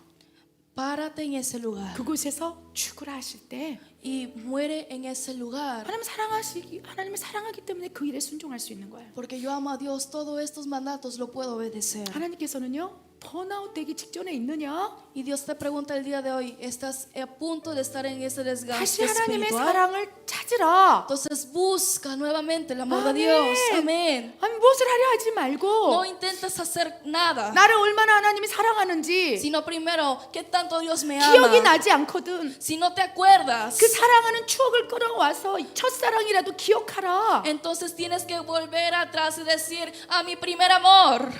párate en ese lugar 그곳에서 죽으라 하실 때 y muere en ese lugar. 하나님을 사랑하기 때문에 그 일에 순종할 수 있는 거예요. Porque yo amo a Dios, todos estos mandatos lo puedo obedecer. 하나님께서는요, 번아웃 되기 직전에 있느냐? Y Dios te pregunta el día de hoy, ¿estás a punto de estar en ese 다시 desgaste 하나님의 espiritual? 사랑을 찾으라. Entonces busca nuevamente el amor de Amén. Dios. Amén. 아니, 무엇을 하려 하지 말고 No intentes hacer nada, 나를 얼마나 하나님이 사랑하는지 sino primero, ¿qué tanto Dios me 기억이 ama? 나지 않거든. Si no te acuerdas, 그 사랑하는 추억을 끌어와서 첫사랑이라도 기억하라. entonces tienes que volver atrás y decir, a mi primer amor.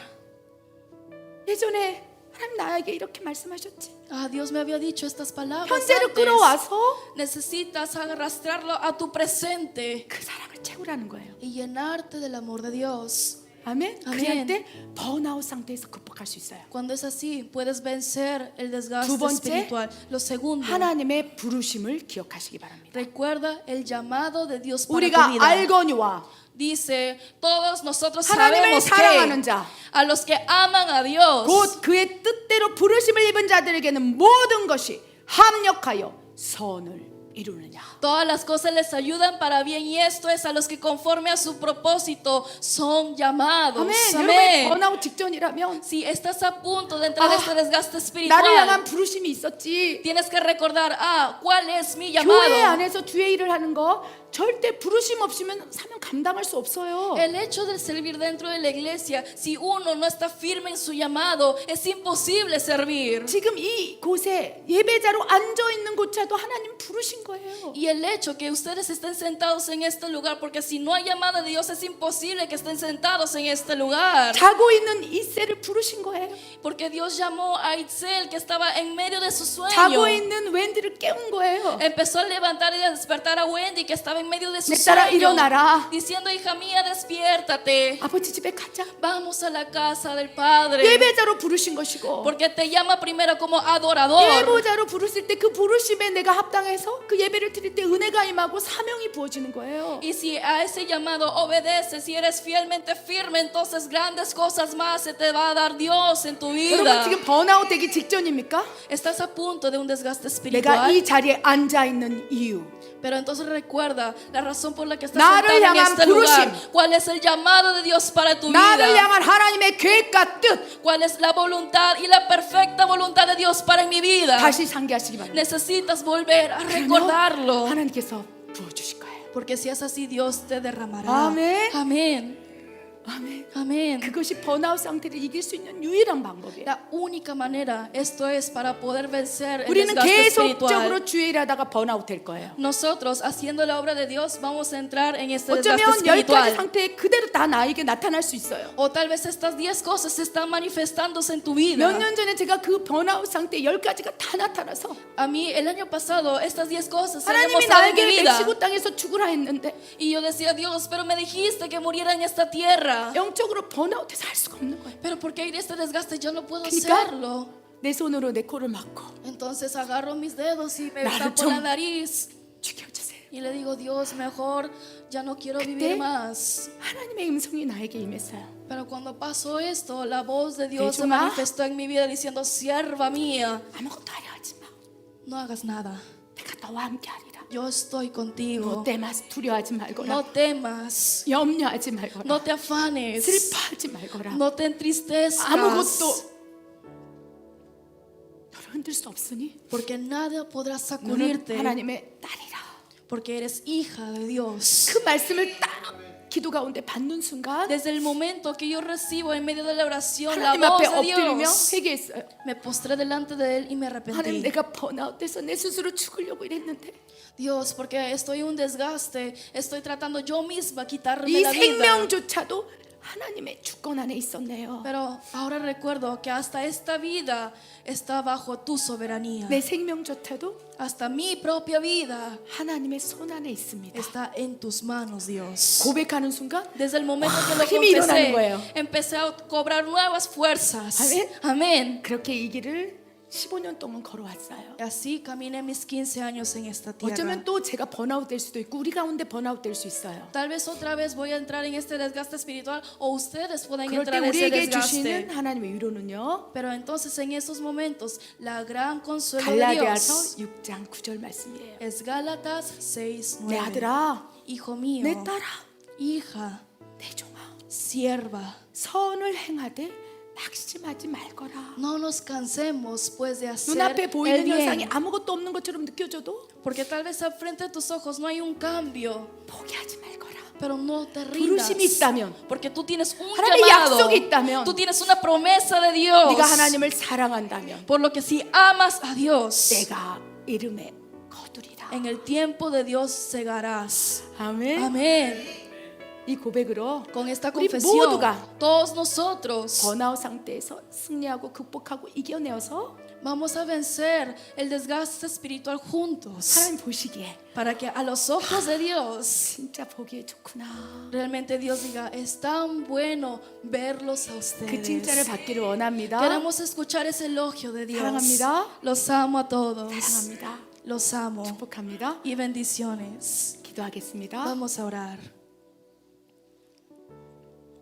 예전에 하나님 나에게 이렇게 말씀하셨지. Ah, Dios me había dicho estas palabras 현재로 antes. 끌어와서 Necesitas arrastrarlo a tu presente 그 사랑을 채우라는 거예요. y llenarte del amor de Dios. 아멘. 아멘. 그럴 때 번아웃 상태에서 극복할 수 있어요. Cuando es así, puedes vencer el 두 desgaste 번째, espiritual. Lo segundo, 하나님의 부르심을 기억하시기 바랍니다. recuerda el llamado de Dios para tu 우리가 vida. 알거니와 Dice, todos nosotros 하나님을 sabemos 사랑하는 que 자, a los que aman a Dios, 곧 그의 뜻대로 부르심을 입은 자들에게는 모든 것이 합력하여 선을 이루느냐. todas las cosas les ayudan para bien, y esto es a los que conforme a su propósito son llamados. 아멘. 여러분의 Amén. 번아웃 직전이라면 Si estás a punto de entrar en este desgaste 나를 향한 espiritual, 부르심이 있었지. tienes que recordar, ¿cuál es mi 교회 llamado? 안에서 주의 일을 하는 거 절대 부르심 없으면 사명 감당할 수 없어요. El hecho de servir dentro de la iglesia, si uno no está firme en su llamado, es imposible servir. 지금 이 곳에 예배자로 앉아 있는 곳자도 하나님 부르신 거예요. Y el hecho que ustedes estén sentados en este lugar, porque si no hay llamada de Dios, es imposible que estén sentados en este lugar. 자고 있는 이세를 부르신 거예요. Porque Dios llamó a Itzel, que estaba en medio de su sueño. 자고 있는 웬디를 깨운 거예요. Empezó a levantar y a despertar a Wendy, que estaba en medio de su 내 딸아, sueño, 일어나라. diciendo, hija mía, despiértate. 아버지 집에 가자. Vamos a la casa del Padre. 예배자로 부르신 것이고 Porque te llama primero como adorador. 예배자로 부르실 때 그 부르심에 내가 합당해서 그 예배를 드릴 때 은혜가 임하고 사명이 부어지는 거예요. Y si a ese llamado obedeces, si eres fielmente firme, entonces grandes cosas más se te va a dar Dios en tu 여러분 vida. 지금 번아웃 되기 직전입니까? Estás a punto de un desgaste 내가 espiritual. 이 자리에 앉아 있는 이유. Pero entonces recuerda la razón por la que estás 나를 sentado en 향한 este lugar. 부르심. ¿Cuál es el llamado de Dios para tu 나를 vida? 향한 하나님의 계획과 뜻 ¿Cuál es la voluntad y la perfecta voluntad de Dios para mi vida? 다시 상기하시기 바랍니다. Necesitas volver a 그러면 recordarlo. 하나님께서 부어주실 거예요. Porque si es así, Dios te derramará. Amén. Amén. 아멘. Amén. 그것이 번아웃 상태를 이길 수 있는 유일한 방법이에요. La única manera, esto es para poder vencer el 우리는 desgaste espiritual. 계속적으로 주의 일하다가 번아웃 될 거예요. Nosotros, haciendo la obra de Dios, vamos a entrar en este desgaste 어쩌면 10가지 espiritual. 상태에 그대로 다 나에게 나타날 수 있어요. O tal vez estas 10 cosas están manifestándose en tu vida. 몇 년 전에 제가 그 번아웃 상태 10가지가 다 나타나서 A mí el año pasado estas 10 cosas se han 하나님이 mostrado en mi 나에게 vida. 멕시코 땅에서 죽으라 했는데 Y yo decía, Dios, pero me dijiste que muriera en esta tierra. 영적으로 번아웃해서 할 수가 없는 거예요. Pero porque hay este desgaste yo no puedo 그러니까 hacerlo. 내 손으로 내 코를 막고 Entonces agarro mis dedos y me 나를 tapo 좀 la nariz 죽여주세요. y le digo, Dios, mejor ya no quiero 그때 vivir más. 하나님의 음성이 나에게 임했어요. Pero cuando pasó esto, la voz de Dios se 대중아, manifestó en mi vida diciendo, sierva mía, 아무것도 하려 하지 마. no hagas nada. 내가 너와 함께 하리라. Yo estoy 너 contigo. 때마스 두려워하지 말거라. No temas, 염려하지 말거라. no te afanes, 슬퍼하지 말거라. no te entristezcas, 아무것도 너를 흔들 수 없으니 porque nada podrá 너는 sacudirte, 하나님의 딸이라. porque eres hija de Dios. 그 말씀을 딱 기도 가운데 받는 순간 Desde el momento que yo recibo en medio de la oración la 하나님 voz 앞에 de 엎드리며 Dios, 회개했어요. me postré delante de Él y me 하나님 arrepentí. 내가 번아웃돼서 내 스스로 죽으려고 이랬는데 Dios, porque estoy en un desgaste, estoy tratando yo misma quitarme 이 la vida. 생명조차도 하나님의 주권 안에 있었네요. Pero ahora recuerdo que hasta esta vida está bajo tu soberanía. 내 생명조차도 Hasta mi propia vida 하나님의 손 안에 있습니다. está en tus manos, Dios. 고백하는 순간 Desde el momento que lo 힘이 일어나는 confesé, 거예요. empecé a cobrar nuevas fuerzas. Amén. Amén. 그렇게 이 길을 15년 동안 걸어왔어요. Y así caminé mis 15 años en esta tierra. 어쩌면 또 제가 번아웃 될 수도 있고 우리 가운데 번아웃 될 수 있어요. Tal vez otra vez voy a entrar en este desgaste espiritual o ustedes pueden 그럴 때 entrar en ese 우리에게 desgaste. 주시는 하나님의 위로는요. Pero entonces en esos momentos la gran consuelo de Dios 갈라디아서 6장 9절 말씀이에요. es Gálatas 6:9. 내 아들아, Hijo mío, 내 딸아, hija, 내 종아, sierva, 선을 행하되 낙심하지 말거라. no nos cansemos pues de hacer 눈앞에 el 보이는 현상이 bien, 아무것도 없는 것처럼 느껴져도 porque tal vez al frente de tus ojos no hay un cambio, 포기하지 말거라. pero no te rindas, 부르심이 있다면, porque tú tienes un 하나님의 llamado, 약속이 있다면, tú tienes una promesa de Dios, 네가 하나님을 사랑한다면 por lo que si amas a Dios, 내가 이름에 거두리라. en el tiempo de Dios cegarás. 아멘. Amén. 이 고백으로 Con esta 우리 confesión, 모두가 todos nosotros 번아웃 상태에서 승리하고 극복하고 이겨내어서 vamos a vencer el desgaste espiritual juntos, 하나님 보시기에 para que a los ojos de Dios 진짜 보기에 좋구나. realmente Dios diga, es tan bueno verlos a 그 칭찬을 ustedes. 받기를 원합니다. Queremos escuchar ese elogio de Dios. 사랑합니다. Los amo a todos. 사랑합니다. Los amo. 축복합니다. Y bendiciones. 기도하겠습니다. Vamos a orar.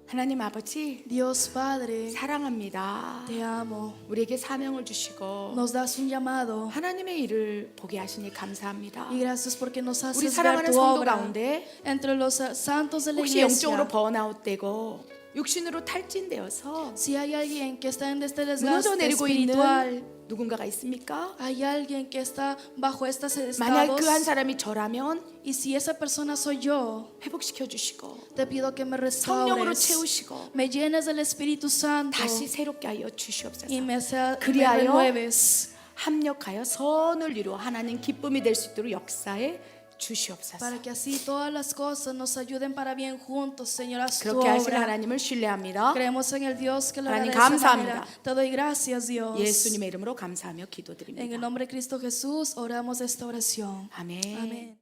하나님 아버지 Dios Padre, 사랑합니다. te amo. 우리에게 사명을 주시고 Nos das un llamado. 하나님의 일을 보게 하시니 감사합니다. Y gracias porque nos 우리 haces ver 사랑하는 tu 성도 obra 가운데 entre los santos de la 혹시 영적으로 iglesia. 번아웃되고 육신으로 탈진되어서 Si hay alguien que está en este 무너져 desgaste 내리고 espiritual, 있는 누군가가 있습니까? hay alguien que está bajo estos 만약 estados, 그 한 사람이 저라면 y si esa persona soy yo, 회복시켜 주시고 te pido que me 성령으로 restaures, 채우시고 me llenes del Espíritu Santo 다시 새롭게 하여 주시옵소서. y me 그리하여 renueves, 합력하여 선을 이루어 하나님 기쁨이 될 수 있도록 역사에 주시옵소서. para que así todas las cosas nos ayuden para bien juntos, Señor, haz tu 그렇게 하실 obra. 하나님을 신뢰합니다. Creemos en el Dios que lo hará 하나님 de esa 감사합니다. manera. Te doy gracias, Dios. 예수님의 이름으로 감사하며 En el 기도드립니다. nombre de Cristo Jesús oramos esta oración. 아멘. Amén.